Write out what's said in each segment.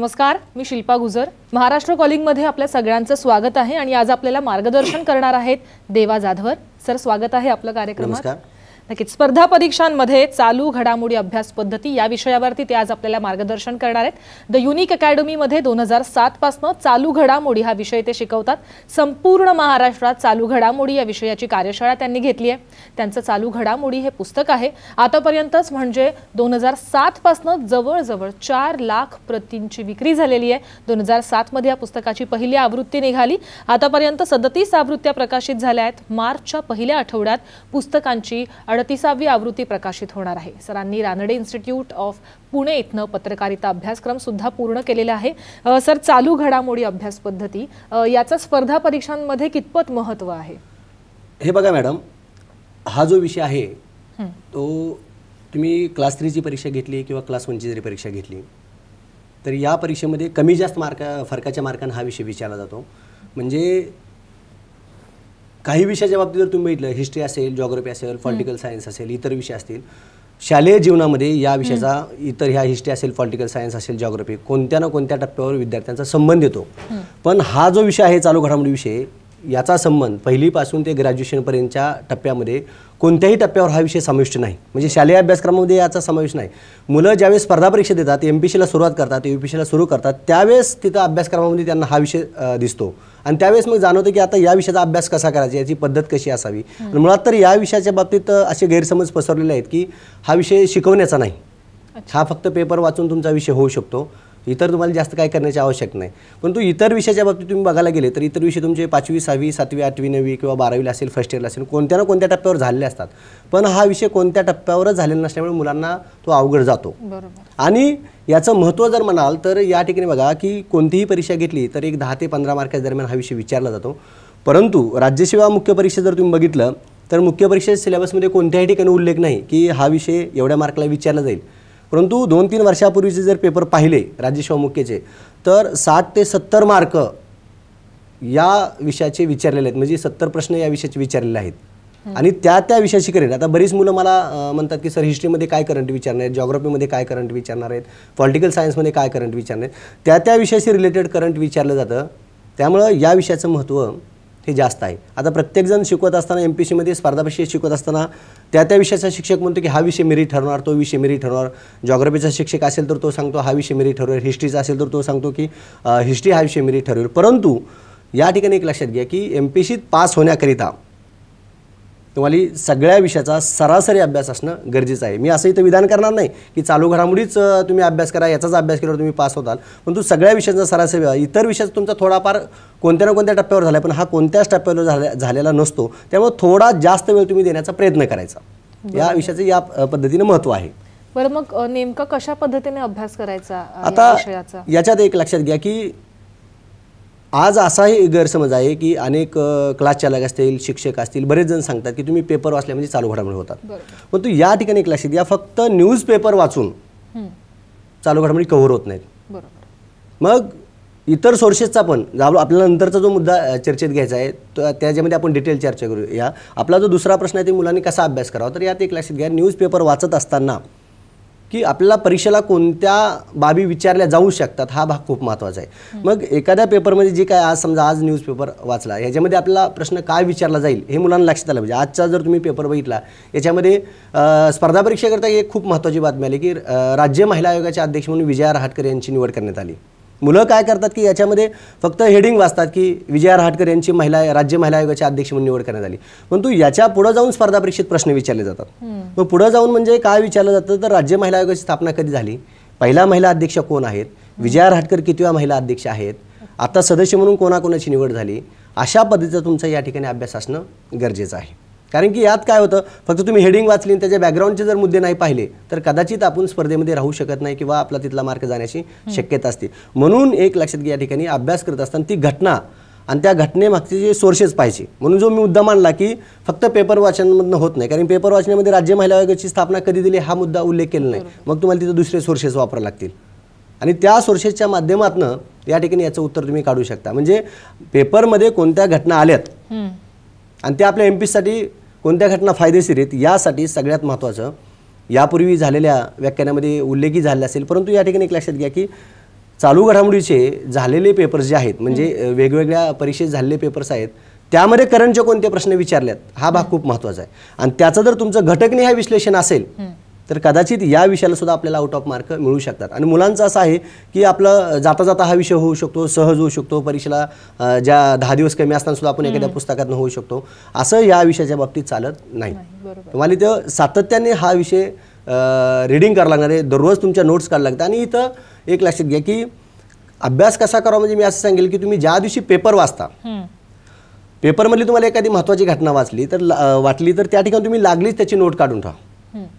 नमस्कार, मी शिल्पा गुजर. महाराष्ट्र कॉलिंगमध्ये आपल्या सगळ्यांचं स्वागत आहे आणि आज आपल्याला मार्गदर्शन करणार आहेत देवा जाधवर सर. स्वागत आहे आपल्या कार्यक्रमात. नक्कीच स्पर्धा परीक्षांमध्ये चालू घडामोडी अभ्यास पद्धती या विषयावरती ते आज आपल्याला मार्गदर्शन करणार आहेत. द युनिक अकॅडमीमध्ये 2007 पासून चालू घडामोडी हा विषय ते शिकवतात. संपूर्ण महाराष्ट्रात चालू घडामोडी या विषयाची कार्यशाळा त्यांनी घेतली आहे. त्यांचं चालू घडामोडी हे पुस्तक आहे. आतापर्यंतच म्हणजे 2007 पासून जवळजवळ 4 लाख प्रतींची विक्री झालेली आहे. 2007 मध्ये या पुस्तकाची पहिली आवृत्ती निघाली. आतापर्यंत 37 आवृत्त्या प्रकाशित झाल्या आहेत. मार्चच्या पहिल्या आठवड्यात पुस्तकांची 38वी आवृत्ती प्रकाशित होणार आहे. सरांनी रानडे इन्स्टिट्यूट ऑफ पुणे इथनं पत्रकारिता अभ्यासक्रम सुद्धा पूर्ण केलेला आहे. सर, चालू घडामोडी अभ्यास पद्धती याचा स्पर्धा परीक्षांमध्ये कितपत महत्त्व आहे? हे बघा मॅडम, हा जो विषय आहे तो तुम्ही क्लास 3 ची परीक्षा घेतली किंवा क्लास 1 ची जरी परीक्षा घेतली तर या परीक्षेमध्ये कमी जास्त फरकाच्या मार्काने हा विषय विचारला जातो. म्हणजे काही विषयाच्या बाबतीत जर तुम्ही बघितलं, हिस्ट्री असेल, जिओग्राफी असेल, पॉलिटिकल सायन्स असेल, इतर विषय असतील, शालेय जीवनामध्ये या विषयाचा इतर ह्या हिस्ट्री असेल, पॉलिटिकल सायन्स असेल, जिओग्राफी कोणत्या ना कोणत्या टप्प्यावर विद्यार्थ्यांचा संबंध येतो. पण हा जो विषय आहे चालू घडामोडी विषय, याचा संबंध पहिलीपासून ते ग्रॅज्युएशनपर्यंतच्या टप्प्यामध्ये कोणत्याही टप्प्यावर हा विषय समाविष्ट नाही. म्हणजे शालेय अभ्यासक्रमामध्ये याचा समावेश नाही. मुलं ज्यावेळेस स्पर्धा परीक्षा देतात, MPSCला सुरुवात करतात, UPSCला सुरू करतात, त्यावेळेस तिथं अभ्यासक्रमामध्ये त्यांना हा विषय दिसतो आणि त्यावेळेस मग जाणवतं की आता या विषयाचा अभ्यास कसा करायचा, याची पद्धत कशी असावी. मुळात तर या विषयाच्या बाबतीत असे गैरसमज पसरलेले आहेत की हा विषय शिकवण्याचा नाही, हा फक्त पेपर वाचून तुमचा विषय होऊ शकतो, इतर तुम्हाला जास्त काय करण्याची आवश्यक नाही. परंतु इतर विषयाच्या बाबतीत तुम्ही बघायला गेले तर इतर विषय तुमचे 5वी, 6वी, 7वी, 8वी, 9वी किंवा 12वीला असेल, फर्स्ट इयरला असेल, कोणत्या ना कोणत्या टप्प्यावर झालेले असतात. पण हा विषय कोणत्या टप्प्यावरच झालेला नसल्यामुळे मुलांना तो अवघड जातो. आणि याचं महत्त्व जर म्हणाल तर या ठिकाणी बघा की कोणतीही परीक्षा घेतली तर एक 10 ते 15 मार्काच्या दरम्यान हा विषय विचारला जातो. परंतु राज्यसेवा मुख्य परीक्षा जर तुम्ही बघितलं तर मुख्य परीक्षेच्या सिलेबसमध्ये कोणत्याही ठिकाणी उल्लेख नाही की हा विषय एवढ्या मार्कला विचारला जाईल. परंतु 2-3 वर्षापूर्वीचे जर पेपर पाहिले राज्यसेवा मुख्यचे तर 60 ते 70 मार्क या विषयाचे विचारलेले आहेत. म्हणजे 70 प्रश्न या विषयाचे विचारलेले आहेत आणि त्या विषयाशी करेन. आता बरीच मुलं मला म्हणतात की सर हिस्ट्रीमध्ये काय करंट विचारणार आहेत, जिओग्राफीमध्ये काय करंट विचारणार आहेत, पॉलिटिकल सायन्समध्ये काय करंट विचारणार आहेत, त्या विषयाशी रिलेटेड करंट विचारलं जातं. त्यामुळं या विषयाचं महत्त्व हे जास्त आहे. आता प्रत्येकजण शिकवत असताना MPSCमध्ये स्पर्धा परीक्षा शिकवत असताना त्या विषयाचा शिक्षक म्हणतो की हा विषय मेरिट ठरणार, तो विषय मेरिट ठरणार. जिओग्राफीचा शिक्षक असेल तर तो सांगतो हा विषय मेरिट ठरवेल, हिस्ट्रीचा असेल तर तो सांगतो की हिस्ट्री हा विषय मेरिट ठरवेल. परंतु या ठिकाणी एक लक्षात घ्या की MPSCत पास होण्याकरिता तुम्हाला सगळ्या विषयाचा सरासरी अभ्यास असणं गरजेचं आहे. मी असं इथं विधान करणार नाही की चालू घडामोडीच तुम्ही अभ्यास करा, याचाच अभ्यास केल्यावर तुम्ही पास होताल. परंतु सगळ्या विषयांचा सरासरी, इतर विषयाचा तुमचा थोडाफार कोणत्या ना कोणत्या टप्प्यावर झाला, पण हा कोणत्याच टप्प्यावर झालेला नसतो. त्यामुळे थोडा जास्त वेळ तुम्ही देण्याचा प्रयत्न करायचा. या विषयाचं या पद्धतीने महत्त्व आहे. बरं, मग नेमका कशा पद्धतीने अभ्यास करायचा आता याच्यात एक लक्षात घ्या की आज असाही गैरसमज आहे की अनेक क्लास चालक असतील, शिक्षक असतील, बरेच जण सांगतात की तुम्ही पेपर वाचले म्हणजे चालू घडामोडी होतात. परंतु या ठिकाणी एक लक्षात घ्या, फक्त न्यूजपेपर वाचून चालू घडामोडी कव्हर होत नाहीत. मग इतर सोर्सेसचा पण आपल्याला नंतरचा जो मुद्दा चर्चेत घ्यायचा आहे त्याच्यामध्ये आपण डिटेल चर्चा करूया. आपला जो दुसरा प्रश्न आहे ते मुलांनी कसा अभ्यास करावा, तर यात एक लक्षात घ्या, न्यूजपेपर वाचत असताना की आपल्याला परीक्षेला कोणत्या बाबी विचारल्या जाऊ शकतात हा भाग खूप महत्त्वाचा आहे. मग एखाद्या पेपरमध्ये जे काय आज न्यूजपेपर वाचला याच्यामध्ये आपल्याला प्रश्न काय विचारला जाईल हे मुलांना लक्षात आलं पाहिजे. आजचा जर तुम्ही पेपर बघितला याच्यामध्ये स्पर्धा परीक्षेकरता एक खूप महत्त्वाची बातमी आली की राज्य महिला आयोगाचे अध्यक्ष म्हणून विजया रहाटकर यांची निवड करण्यात आली. मुलं काय करतात की याच्यामध्ये फक्त हेडिंग वाचतात की विजया रहाटकर यांची राज्य महिला आयोगाचे अध्यक्ष म्हणून निवड करण्यात आली. परंतु याच्या पुढे जाऊन स्पर्धा परीक्षेत प्रश्न विचारले जातात. मग पुढे जाऊन म्हणजे काय विचारलं जातं तर राज्य महिला आयोगाची स्थापना कधी झाली, पहिला महिला अध्यक्ष कोण आहेत, विजया रहाटकर कितव्या महिला अध्यक्ष आहेत, आता सदस्य म्हणून कोणाकोणाची निवड झाली, अशा पद्धतीचा तुमचा या ठिकाणी अभ्यास असणं गरजेचं आहे. कारण की यात काय होतं, फक्त तुम्ही हेडिंग वाचली आणि त्याच्या बॅकग्राऊंडचे जर मुद्दे नाही पाहिले तर कदाचित आपण स्पर्धेमध्ये राहू शकत नाही किंवा आपला तिथला मार्क जाण्याची शक्यता असते. म्हणून एक लक्षात घ्या, या ठिकाणी अभ्यास करत असताना ती घटना आणि त्या घटनेमागचे जे सोर्सेस पाहिजे. म्हणून जो मी मुद्दा मांडला की फक्त पेपर वाचनामधनं होत नाही, कारण पेपर वाचण्यामध्ये राज्य महिला आयोगाची स्थापना कधी दिली हा मुद्दा उल्लेख केला नाही. मग तुम्हाला तिथं दुसरे सोर्सेस वापरावे लागतील आणि त्या सोर्सेसच्या माध्यमातून या ठिकाणी याचं उत्तर तुम्ही काढू शकता. म्हणजे पेपरमध्ये कोणत्या घटना आल्यात आणि त्या आपल्या MPSCसाठी कोणत्या घटना फायदेशीर आहेत यासाठी सगळ्यात महत्त्वाचं यापूर्वी झालेल्या व्याख्यानामध्ये उल्लेखही झालेला असेल. परंतु या ठिकाणी एक लक्षात घ्या की चालू घडामोडीचे झालेले पेपर्स जे आहेत म्हणजे वेगवेगळ्या परीक्षेत झालेले पेपर्स आहेत त्यामध्ये करंटचे कोणते प्रश्न विचारलेत हा भाग खूप महत्त्वाचा आहे. आणि त्याचं जर तुमचं घटकनिहाय विश्लेषण असेल तर कदाचित या विषयाला सुद्धा आपल्याला आउट ऑफ मार्क मिळू शकतात. आणि मुलांचं असं आहे की आपलं जाता जाता हा विषय होऊ शकतो, सहज होऊ शकतो, परीक्षेला ज्या 10 दिवस कमी असताना सुद्धा आपण एखाद्या पुस्तकातून होऊ शकतो, असं या विषयाच्या बाबतीत चालत नाही. तुम्हाला इथं सातत्याने हा विषय रीडिंग करावं लागणार आहे, दररोज तुमच्या नोट्स काढायला लागतात. आणि इथं एक लक्षात घ्या की अभ्यास कसा करावा म्हणजे मी असं सांगेल की तुम्ही ज्या दिवशी पेपर वाचता, पेपरमधली तुम्हाला एखादी महत्त्वाची घटना वाटली तर त्या ठिकाणी तुम्ही लागलीच त्याची नोट काढून ठेवा.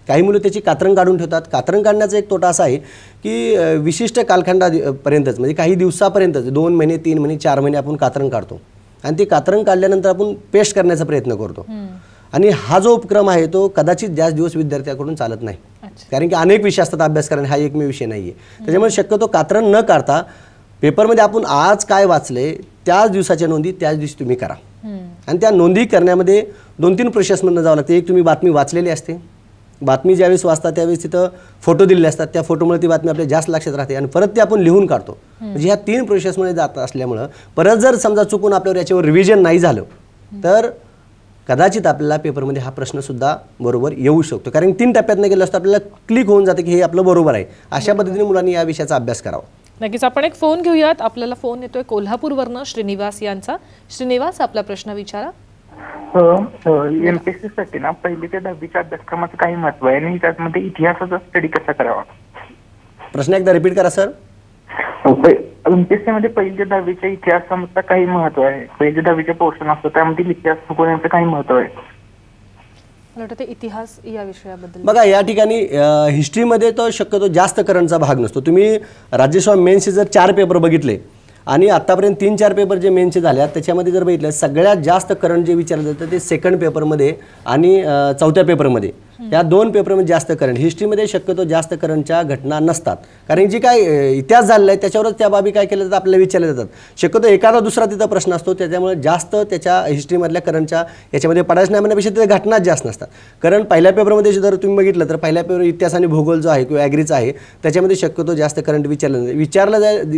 काही मुलं त्याची कात्रण काढून ठेवतात. कात्रण काढण्याचा एक तोटा असा आहे की विशिष्ट कालखंडापर्यंतच म्हणजे काही दिवसापर्यंतच 2 महिने 3 महिने 4 महिने आपण कात्रण काढतो आणि ते कात्रण काढल्यानंतर आपण पेस्ट करण्याचा प्रयत्न करतो. आणि हा जो उपक्रम आहे तो कदाचित जास्त दिवस विद्यार्थ्याकडून चालत नाही, कारण की अनेक विषय असतात अभ्यास करणे, हा एकमेव विषय नाही आहे. त्याच्यामुळे शक्यतो कात्रण न काढता पेपरमध्ये आपण आज काय वाचले त्याच दिवसाच्या नोंदी त्याच दिवशी तुम्ही करा. आणि त्या नोंदी करण्यामध्ये 2-3 प्रोसेसमधून जावं लागते. एक तुम्ही बातमी वाचलेली असते, बातमी ज्यावेळेस वाचता त्यावेळेस तिथं फोटो दिलेले असतात, त्या फोटोमुळे ती बातमी आपल्या जास्त लक्षात राहते आणि परत ते आपण लिहून काढतो. म्हणजे ह्या 3 प्रोसेसमध्ये जात असल्यामुळं परत जर समजा चुकून आपल्यावर याच्यावर रिव्हिजन नाही झालं तर कदाचित आपल्याला पेपरमध्ये हा प्रश्नसुद्धा बरोबर येऊ शकतो. कारण 3 टप्प्यातनं गेलं असतं आपल्याला क्लिक होऊन जातं की हे आपलं बरोबर आहे. अशा पद्धतीने मुलांनी या विषयाचा अभ्यास करावा. नक्कीच. आपण एक फोन घेऊयात. आपल्याला फोन येतोय कोल्हापूरवरनं श्रीनिवास यांचा. श्रीनिवास, आपला प्रश्न विचारा. एमपीएससी साठी ना पहिली ते 10वीच्या अभ्यासक्रमाचं काही महत्व आहे आणि त्यामध्ये इतिहासाचा स्टडी कसा करावा? प्रश्न एकदा रिपीट करा सर. एमपीएससी मध्ये पहिली ते 10वीच्या इतिहासाचं काही महत्व आहे. पहिली ते 10वीचे पोर्शन असतो त्यामध्ये इतिहास शिकवण्याचं काही महत्व आहे? मला वाटतं इतिहास या विषयाबद्दल बघा, या ठिकाणी हिस्ट्रीमध्ये तो शक्यतो जास्त करंटचा भाग नसतो. तुम्ही राज्यसेवा मेन्सचे जर 4 पेपर बघितले आणि आतापर्यंत 3-4 पेपर जे मेनचे झाले त्याच्यामध्ये जर बघितलं सगळ्यात जास्त करंट जे विचारलं जातं ते सेकंड पेपरमध्ये आणि 4थ्या पेपरमध्ये, या 2 पेपरमध्ये जास्त करंट. हिस्ट्रीमध्ये शक्यतो जास्त करंटच्या घटना नसतात, कारण जी काय इतिहास झालेला आहे त्याच्यावरच त्या बाबी काय केलं जातं आपल्याला विचारल्या जातात. शक्यतो एखादा दुसरा तिथं प्रश्न असतो, त्याच्यामुळे जास्त त्याच्या हिस्ट्रीमधल्या करंटच्या याच्यामध्ये पडायचं नाही म्हणण्यापेक्षा तिथे घटनाच जास्त नसतात. कारण पहिल्या पेपरमध्ये जर तुम्ही बघितलं तर पहिल्या पेपर इतिहास आणि भूगोल जो आहे किंवा ॲग्रीचा आहे त्याच्यामध्ये शक्यतो जास्त करंट विचारलं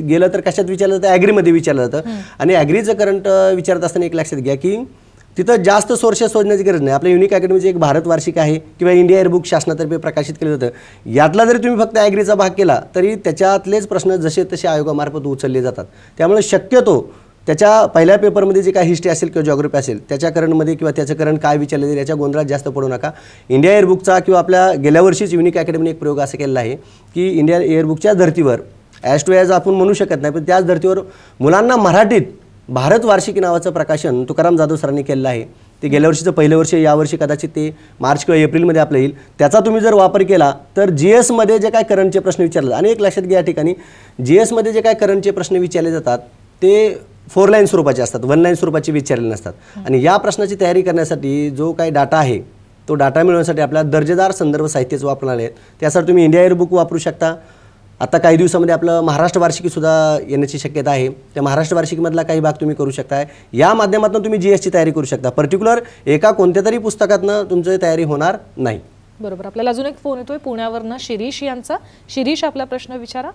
गेलं तर कशात विचारलं जातं? ॲग्रीमध्ये विचारलं जातं. आणि ॲग्रीचं करंट विचारत असताना एक लक्षात घ्या की तिथं जास्त सोर्सेस शोधण्याची गरज नाही. आपल्या युनिक अकॅडमीचे एक भारत वार्षिक आहे किंवा इंडिया एअर बुक शासनातर्फे प्रकाशित केलं जातं. यातला जरी तुम्ही फक्त ॲग्रीचा भाग केला तरी त्याच्यातलेच प्रश्न जसे तसे आयोगामार्फत उचलले जातात. त्यामुळे शक्यतो त्याच्या पहिल्या पेपरमध्ये जे काय हिस्ट्री असेल किंवा जॉग्राफी असेल त्याच्या करंटमध्ये किंवा त्याचं करंट काय विचारलं जाईल याच्या गोंधळात जास्त पडू नका. इंडिया एअरबुकचा किंवा आपल्या गेल्या वर्षीच युनिक अकॅडमीने एक प्रयोग असा केलेला आहे की इंडिया एअरबुकच्या धर्तीवर ॲज टू ॲज आपण म्हणू शकत नाही, पण त्याच धर्तीवर मुलांना मराठीत भारत वार्षिक नावाचं प्रकाशन तुकाराम जाधव सरांनी केलेलं आहे. ते गेल्या वर्षीचं पहिलं वर्ष, यावर्षी कदाचित ते मार्च किंवा एप्रिलमध्ये आपलं येईल. त्याचा तुम्ही जर वापर केला तर GSमध्ये जे काय करंटचे प्रश्न विचारले, आणि एक लक्षात घ्या या ठिकाणी GSमध्ये जे काय करंटचे प्रश्न विचारले जातात ते 4 लाईन स्वरूपाचे असतात, 1 लाईन स्वरूपाचे विचारलेले नसतात. आणि या प्रश्नाची तयारी करण्यासाठी जो काही डाटा आहे तो डाटा मिळवण्यासाठी आपल्याला दर्जेदार संदर्भ साहित्याचं वापरणार आहेत. त्यासाठी तुम्ही इंडिया एअरबुक वापरू शकता. आता काही दिवसामध्ये आपलं महाराष्ट्र वार्षिकीसुद्धा येण्याची शक्यता आहे. त्या महाराष्ट्र वार्षिकीमधला काही भाग तुम्ही करू शकता. या माध्यमातून तुम्ही GSची तयारी करू शकता. पर्टिक्युलर एका कोणत्या तरी पुस्तकातनं तुमची तयारी होणार नाही. बरोबर. आपल्याला अजून एक फोन येतोय पुण्यावरनं शिरीष यांचा. शिरीष, आपला प्रश्न विचारा.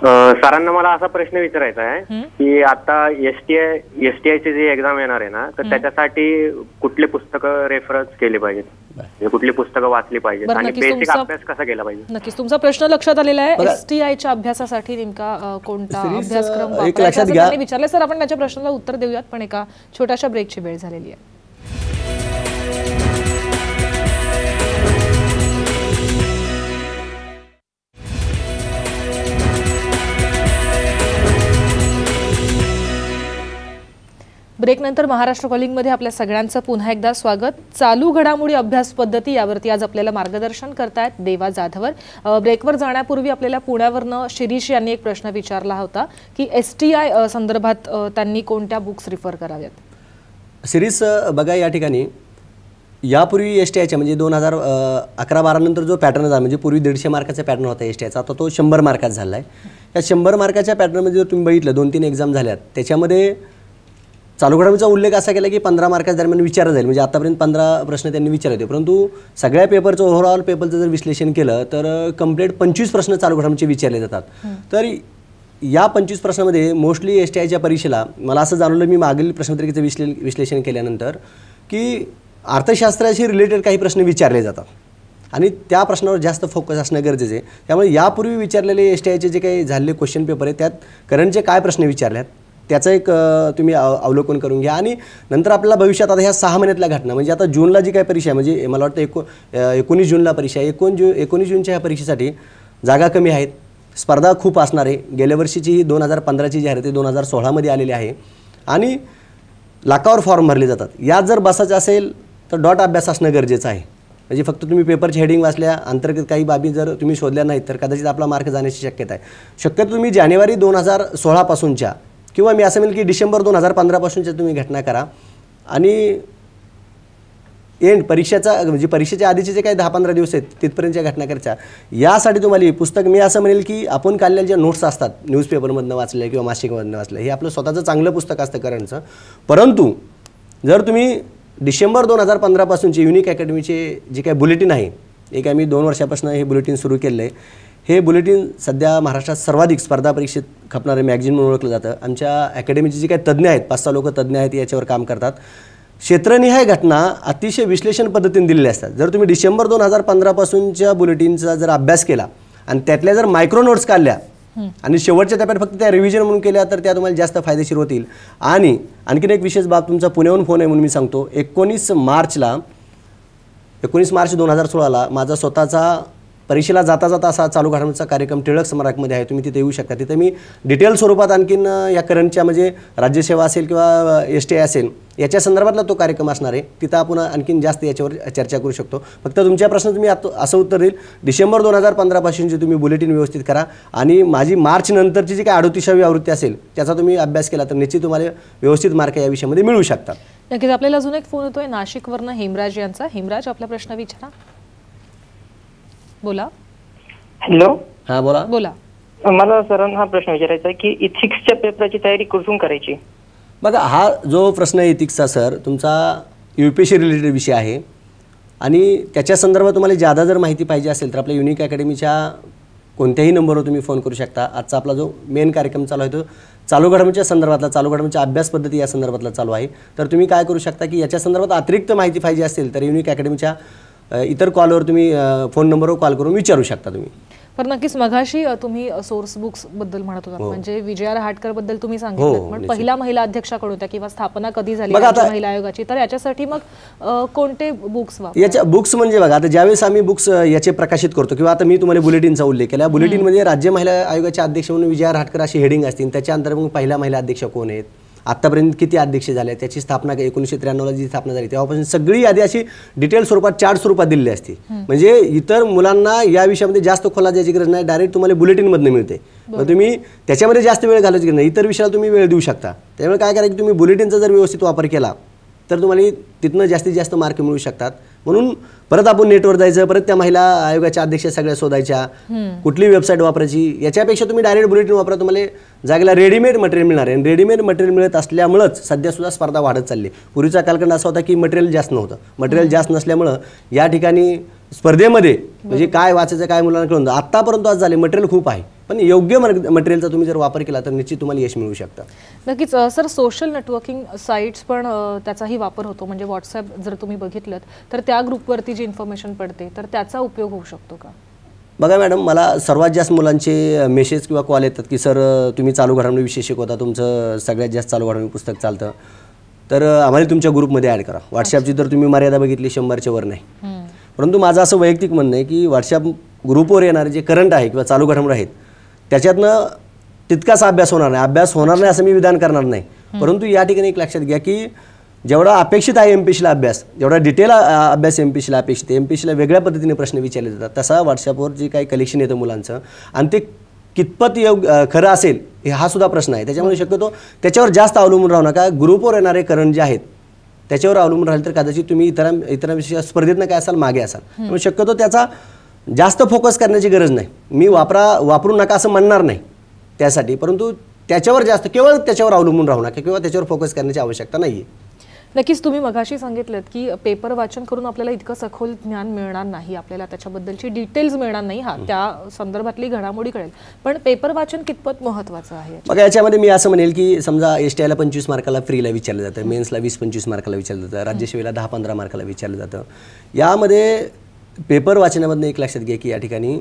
सरांना मला असा प्रश्न विचारायचा आहे की आता एसटीआयची जी एक्झाम येणार आहे ना, तर त्याच्यासाठी कुठले पुस्तकं रेफरन्स केले पाहिजेत, कुठली पुस्तकं वाचली पाहिजेत आणि बेसिक अभ्यास कसा केला पाहिजे? नक्कीच तुमचा प्रश्न लक्षात आलेला आहे. एसटीआयच्या अभ्यासासाठी नेमका कोणता अभ्यासक्रम वापरायचा विचारले सर. आपण त्याच्या प्रश्नाला उत्तर देऊयात, पण एका छोट्याशा ब्रेकची वेळ झालेली आहे. ब्रेकनंतर महाराष्ट्र कॉलिंगमध्ये आपल्या सगळ्यांचं पुन्हा एकदा स्वागत. चालू घडामोडी अभ्यास पद्धती यावरती आज आपल्याला मार्गदर्शन करतायत देवा जाधवर. ब्रेकवर जाण्यापूर्वी आपल्याला पुण्यावरनं शिरीष यांनी एक प्रश्न विचारला होता की STI संदर्भात त्यांनी कोणत्या बुक्स रिफर कराव्यात. शिरीष, बघा या ठिकाणी यापूर्वी STIच्या म्हणजे 2011-12 नंतर जो पॅटर्न झाला, म्हणजे पूर्वी 150 मार्काचा पॅटर्न होता STIचा, आता तो 100 मार्काचा झाला आहे. या 100 मार्काच्या पॅटर्नमध्ये जर तुम्ही बघितलं 2-3 एक्झाम झाल्यात त्याच्यामध्ये चालू घडामोडीचा उल्लेख असा केला की 15 मार्काच्या दरम्यान विचारला जाईल, म्हणजे आतापर्यंत 15 प्रश्न त्यांनी विचारले होते, परंतु सगळ्या पेपरचं ओव्हरऑल पेपरचं जर विश्लेषण केलं तर कंप्लीट 25 प्रश्न चालू घडामोडीचे विचारले जातात. तर या 25 प्रश्नामध्ये मोस्टली STIच्या परीक्षेला मला असं जाणवलं मी मागील प्रश्नपत्रिकेचं विश्लेषण केल्यानंतर की अर्थशास्त्राशी रिलेटेड काही प्रश्न विचारले जातात आणि त्या प्रश्नावर जास्त फोकस असणं गरजेचं आहे. त्यामुळे यापूर्वी विचारलेले STIचे जे काही झालेले क्वेश्चन पेपर आहेत त्यात करंटचे काय प्रश्न विचारल्यात त्याचं एक तुम्ही अवलोकन करून घ्या. आणि नंतर आपल्याला भविष्यात आता ह्या 6 महिन्यातल्या घटना, म्हणजे आता जूनला जी काही परीक्षा आहे, म्हणजे मला वाटतं 19 जूनला परीक्षा आहे, 19 जूनच्या ह्या परीक्षेसाठी जागा कमी आहेत, स्पर्धा खूप असणार आहे. गेल्या वर्षीची ही 2015ची जी आहे ती 2016मध्ये आलेली आहे आणि लाखावर फॉर्म भरले जातात. यात जर बसायचं असेल तर डॉट अभ्यास असणं गरजेचं आहे. म्हणजे फक्त तुम्ही पेपरची हेडिंग वाचल्या, अंतर्गत काही बाबी जर तुम्ही शोधल्या नाहीत तर कदाचित आपला मार्क जाण्याची शक्यता आहे. शक्यतो तुम्ही जानेवारी 2016 पासूनच्या किंवा मी असं म्हणेल की डिसेंबर 2015 पासूनच्या तुम्ही घटना करा आणि परीक्षेचा म्हणजे परीक्षेच्या आधीचे जे काही 10-15 दिवस आहेत तिथपर्यंतच्या घटना करायच्या. यासाठी तुम्हाला पुस्तक मी असं म्हणेल की आपण काढलेल्या ज्या नोट्स असतात न्यूजपेपरमधनं वाचल्या किंवा मासिकमधनं वाचल्या, हे आपलं स्वतःचं चांगलं पुस्तक असतं करंटचं. परंतु जर तुम्ही डिसेंबर 2015 पासूनचे युनिक अकॅडमीचे जे काही बुलेटिन आहे, एक आम्ही 2 वर्षापासून हे बुलेटिन सुरू केलं आहे. हे बुलेटिन सध्या महाराष्ट्रात सर्वाधिक स्पर्धा परीक्षेत खपणारे मॅगझिन म्हणून ओळखलं जातं. आमच्या अकॅडमीचे जे काही तज्ज्ञ आहेत, 5-6 लोक तज्ज्ञ आहेत, याच्यावर काम करतात. क्षेत्रनिहाय घटना अतिशय विश्लेषण पद्धतीने दिलेल्या असतात. जर तुम्ही डिसेंबर 2015 पासूनच्या बुलेटिनचा जर अभ्यास केला आणि त्यातल्या जर मायक्रो नोट्स काढल्या आणि शेवटच्या टप्प्यात फक्त त्या रिव्हिजन म्हणून केल्या तर त्या तुम्हाला जास्त फायदेशीर होतील. आणि आणखीन एक विशेष बाब, तुमचा पुण्याहून फोन आहे म्हणून मी सांगतो, 19 मार्च 2016ला माझा स्वतःचा परीक्षेला जाता जाता असा चालू घडामोडीचा कार्यक्रम टिळक स्मारकमध्ये आहे, तुम्ही तिथे येऊ शकता. तिथे मी डिटेल स्वरूपात आणखीन या करंटच्या म्हणजे राज्यसेवा असेल किंवा STI असेल याच्या संदर्भातला तो कार्यक्रम असणार आहे. तिथं आपण आणखीन जास्त याच्यावर चर्चा करू शकतो. फक्त तुमच्या प्रश्न तुम्ही असं उत्तर देईल, डिसेंबर 2015 पासूनचे तुम्ही बुलेटिन व्यवस्थित करा आणि माझी मार्च नंतरची जी काही 38वी आवृत्ती असेल त्याचा तुम्ही अभ्यास केला तर निश्चित तुम्हाला व्यवस्थित मार्क या विषयामध्ये मिळू शकतात. नक्कीच. आपल्याला अजून एक फोन येतोय नाशिकवरनं हेमराज यांचा. हेमराज, आपला प्रश्न विचारा. बोला. हॅलो. हा बोला. बोला. मला सरांना हा प्रश्न विचारायचा आहे की इथिक्सच्या पेपरची तयारी कुठून करायची? बघा, हा जो प्रश्न आहे इथिक्सचा सर, तुमचा UPSC रिलेटेड विषय आहे आणि त्याच्या संदर्भात तुम्हाला जादा जर माहिती पाहिजे असेल तर आपल्या युनिक अकॅडमीच्या कोणत्याही नंबरवर तुम्ही फोन करू शकता. आजचा आपला जो मेन कार्यक्रम चालू आहे तो चालू घडामोडीच्या संदर्भातला, चालू घडामोडीच्या अभ्यास पद्धती या संदर्भातला चालू आहे. तर तुम्ही काय करू शकता की याच्या संदर्भात अतिरिक्त माहिती पाहिजे असेल तर युनिक अकॅडमीच्या इतर कॉलवर तुम्ही फोन नंबरवर कॉल करून विचारू शकता तुम्ही. पण नक्कीच मगाशी तुम्ही सोर्स बुक्स बद्दल म्हणत होता, म्हणजे विजया रहाटकर बद्दल तुम्ही सांगितलं, पण पहिला महिला अध्यक्षाकडून होत्या किंवा स्थापना कधी झाली महिला आयोगाची, तर याच्यासाठी मग कोणते बुक्स याच्या बुक्स म्हणजे बघा, आता ज्यावेळेस आम्ही बुक्स याचे प्रकाशित करतो किंवा आता मी तुम्हाला बुलेटिनचा उल्लेख केला, बुलेटिन म्हणजे राज्य महिला आयोगाचे अध्यक्ष म्हणून विजया रहाटकर अशी हेडिंग असतील. त्याच्यानंतर मग पहिल्या महिला अध्यक्ष कोण आहेत, आतापर्यंत किती अध्यक्ष झाले, त्याची स्थापना 1993ला जी स्थापना झाली तेव्हापासून सगळी यादी अशी डिटेल स्वरूपात चार्ट स्वरूपात दिलेली असते. म्हणजे इतर मुलांना या विषयामध्ये जास्त खोला द्यायची गरज नाही, डायरेक्ट तुम्हाला बुलेटिनमधनं मिळते. मग तुम्ही त्याच्यामध्ये जास्त वेळ घालायची गरज नाही, इतर विषयाला तुम्ही वेळ देऊ शकता. त्यामुळे काय करायचं, तुम्ही बुलेटिनचा जर व्यवस्थित वापर केला तर तुम्हाला तिथनं जास्तीत जास्त मार्क मिळू शकतात. म्हणून परत आपण नेटवर जायचं, परत त्या महिला आयोगाच्या अध्यक्ष सगळ्या शोधायच्या, कुठली वेबसाईट वापरायची, याच्यापेक्षा तुम्ही डायरेक्ट बुलेटिन वापरा, तुम्हाला जागेला रेडीमेड मटेरियल मिळणार आहे. रेडीमेड मटेरियल मिळत असल्यामुळेच सध्या सुद्धा स्पर्धा वाढत चालली. पूर्वीचा कालखंड असा होता की मटेरियल जास्त नव्हतं. मटेरियल जास्त नसल्यामुळं या ठिकाणी स्पर्धेमध्ये म्हणजे काय वाचायचं काय मुलांना कळून आतापर्यंत आज झाले, मटेरियल खूप आहे, पण योग्य मटेरियलचा तुम्ही जर वापर केला तर निश्चित तुम्हाला यश मिळू शकतं. नक्कीच. सर, सोशल नेटवर्किंग साईट्स पण त्याचाही वापर होतो, म्हणजे व्हॉट्सअप जर तुम्ही बघितलं तर त्या ग्रुपवरती जी इन्फॉर्मेशन पडते तर त्याचा उपयोग होऊ शकतो का? बघा मॅडम, मला सर्वात जास्त मुलांचे मेसेज किंवा कॉल येतात की सर तुम्ही चालू घडामोडी विषय शिकवता, तुमचं सगळ्यात जास्त चालू घडामोडी पुस्तक चालतं, तर आम्हाला तुमच्या ग्रुपमध्ये ॲड करा. व्हॉट्सअपची तर तुम्ही मर्यादा बघितली 100च्या वर नाही. परंतु माझं असं वैयक्तिक म्हणणं आहे की व्हॉट्सअप ग्रुपवर येणारे जे करंट आहे किंवा चालू घडामोडी आहेत त्याच्यातनं तितकाच अभ्यास होणार नाही असं मी विधान करणार नाही. परंतु या ठिकाणी एक लक्षात घ्या की जेवढा अपेक्षित आहे MPSCला अभ्यास, जेवढा डिटेल अभ्यास MPSCला अपेक्षित आहे, MPSCला वेगळ्या पद्धतीने प्रश्न विचारले जातात, तसा व्हॉट्सअपवर जे काही कलेक्शन येतं मुलांचं आणि ते कितपत खरं असेल हा सुद्धा प्रश्न आहे. त्याच्यामुळे शक्यतो त्याच्यावर जास्त अवलंबून राहू नका. ग्रुपवर येणारे करंट जे आहेत त्याच्यावर अवलंबून राहिले तर कदाचित तुम्ही इतरांविषयी स्पर्धेतनं काय असाल मागे असाल. त्यामुळे शक्यतो त्याचा जास्त फोकस करण्याची गरज नाही. मी वापरू नका असं म्हणणार नाही त्यासाठी, परंतु त्याच्यावर जास्त केवळ त्याच्यावर अवलंबून राहू नका किंवा त्याच्यावर फोकस करण्याची आवश्यकता नाही आहे. नक्कीच तुम्ही मगाशी सांगितलं की पेपर वाचन करून आपल्याला इतकं सखोल ज्ञान मिळणार नाही, आपल्याला त्याच्याबद्दलची डिटेल्स मिळणार नाही, त्या संदर्भातली घडामोडी कळेल, पण पेपर वाचन कितपत महत्त्वाचं आहे? मग याच्यामध्ये मी असं म्हणेल की समजा STIला 25 मार्काला फ्रीला विचारलं जातं, मेन्सला 20-25 मार्काला विचारलं जातं, राज्यसेवेला 10-15 मार्काला विचारलं जातं. यामध्ये पेपर वाचनामधनं एक लक्षात घ्या की या ठिकाणी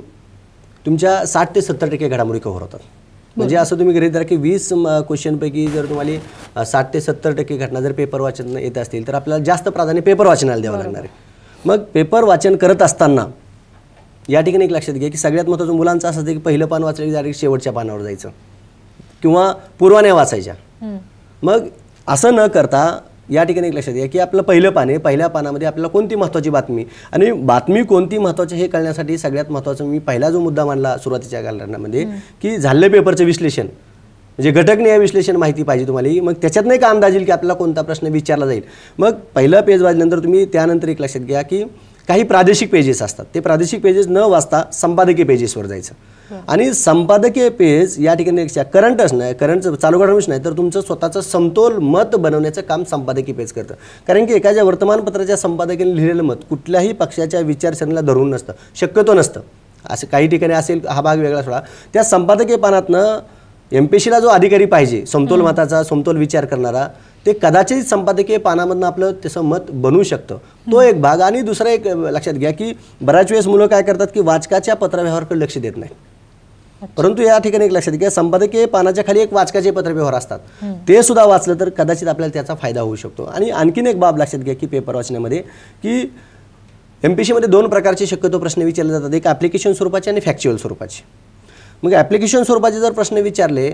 तुमच्या 60 ते 70% घडामोडी कव्हर होतात. म्हणजे असं तुम्ही गृहीत धरा की 20 क्वेश्चनपैकी जर तुम्हाला 60 ते 70% घटना जर पेपर वाचन येत असतील तर आपल्याला जास्त प्राधान्य पेपर वाचनाला द्यावं लागणार आहे. मग पेपर वाचन करत असताना या ठिकाणी एक लक्षात घ्या की सगळ्यात महत्त्वाचं मुलांचं असं की पहिलं पान वाचलं की डायरेक्ट शेवटच्या पानावर जायचं किंवा पूर्वाने वाचायच्या. मग असं न करता या ठिकाणी एक लक्षात घ्या की आपलं पहिलं पान आहे, पहिल्या पानामध्ये आपल्याला कोणती महत्त्वाची बातमी आणि बातमी कोणती महत्त्वाची हे कळण्यासाठी सगळ्यात महत्त्वाचं मी पहिला जो मुद्दा मांडला सुरुवातीच्या कालखंडामध्ये की झालेल्या पेपरचं विश्लेषण म्हणजे घटकनिहाय विश्लेषण माहिती पाहिजे तुम्हाला. मग त्याच्यात नाही का अंदाज येईल की आपल्याला कोणता प्रश्न विचारला जाईल. मग पहिलं पेज वाचल्यानंतर तुम्ही त्यानंतर एक लक्षात घ्या की काही प्रादेशिक पेजेस असतात, ते प्रादेशिक पेजेस न वाचता संपादकीय पेजेसवर जायचं. आणि संपादकीय पेज या ठिकाणी करंटच नाही, करंट चालू घडामोडीच नाही तर तुमचं स्वतःचं समतोल मत बनवण्याचं काम संपादकीय पेज करतं. कारण की एखाद्या वर्तमानपत्राच्या संपादकाने लिहिलेलं मत कुठल्याही पक्षाच्या विचारसरणीला धरून नसतं, शक्यतो नसतं. असं काही ठिकाणी असेल, हा भाग वेगळा सोडा. त्या संपादकीय पानातनं MPSCला जो अधिकारी पाहिजे समतोल मताचा, समतोल विचार करणारा, ते कदाचित संपादकीय पानामधनं आपलं त्याचं मत बनवू शकतं. तो एक भाग. आणि दुसरा एक लक्षात घ्या की बऱ्याच वेळेस मुलं काय करतात की वाचकाच्या पत्रव्यवहाराकडे लक्ष देत नाही, परंतु या ठिकाणी एक लक्षात घ्या संपादकीय पानाच्या खाली एक वाचकाचे पत्रव्यवहार असतात, ते सुद्धा वाचलं तर कदाचित आपल्याला त्याचा फायदा होऊ शकतो. आणि आणखीन एक बाब लक्षात घ्या की पेपर वाचण्यामध्ये की MPSCमध्ये 2 प्रकारचे शक्यतो प्रश्न विचारले जातात, एक ॲप्लिकेशन स्वरूपाचे आणि फॅक्च्युअल स्वरूपाचे. मग ॲप्लिकेशन स्वरूपाचे जर प्रश्न विचारले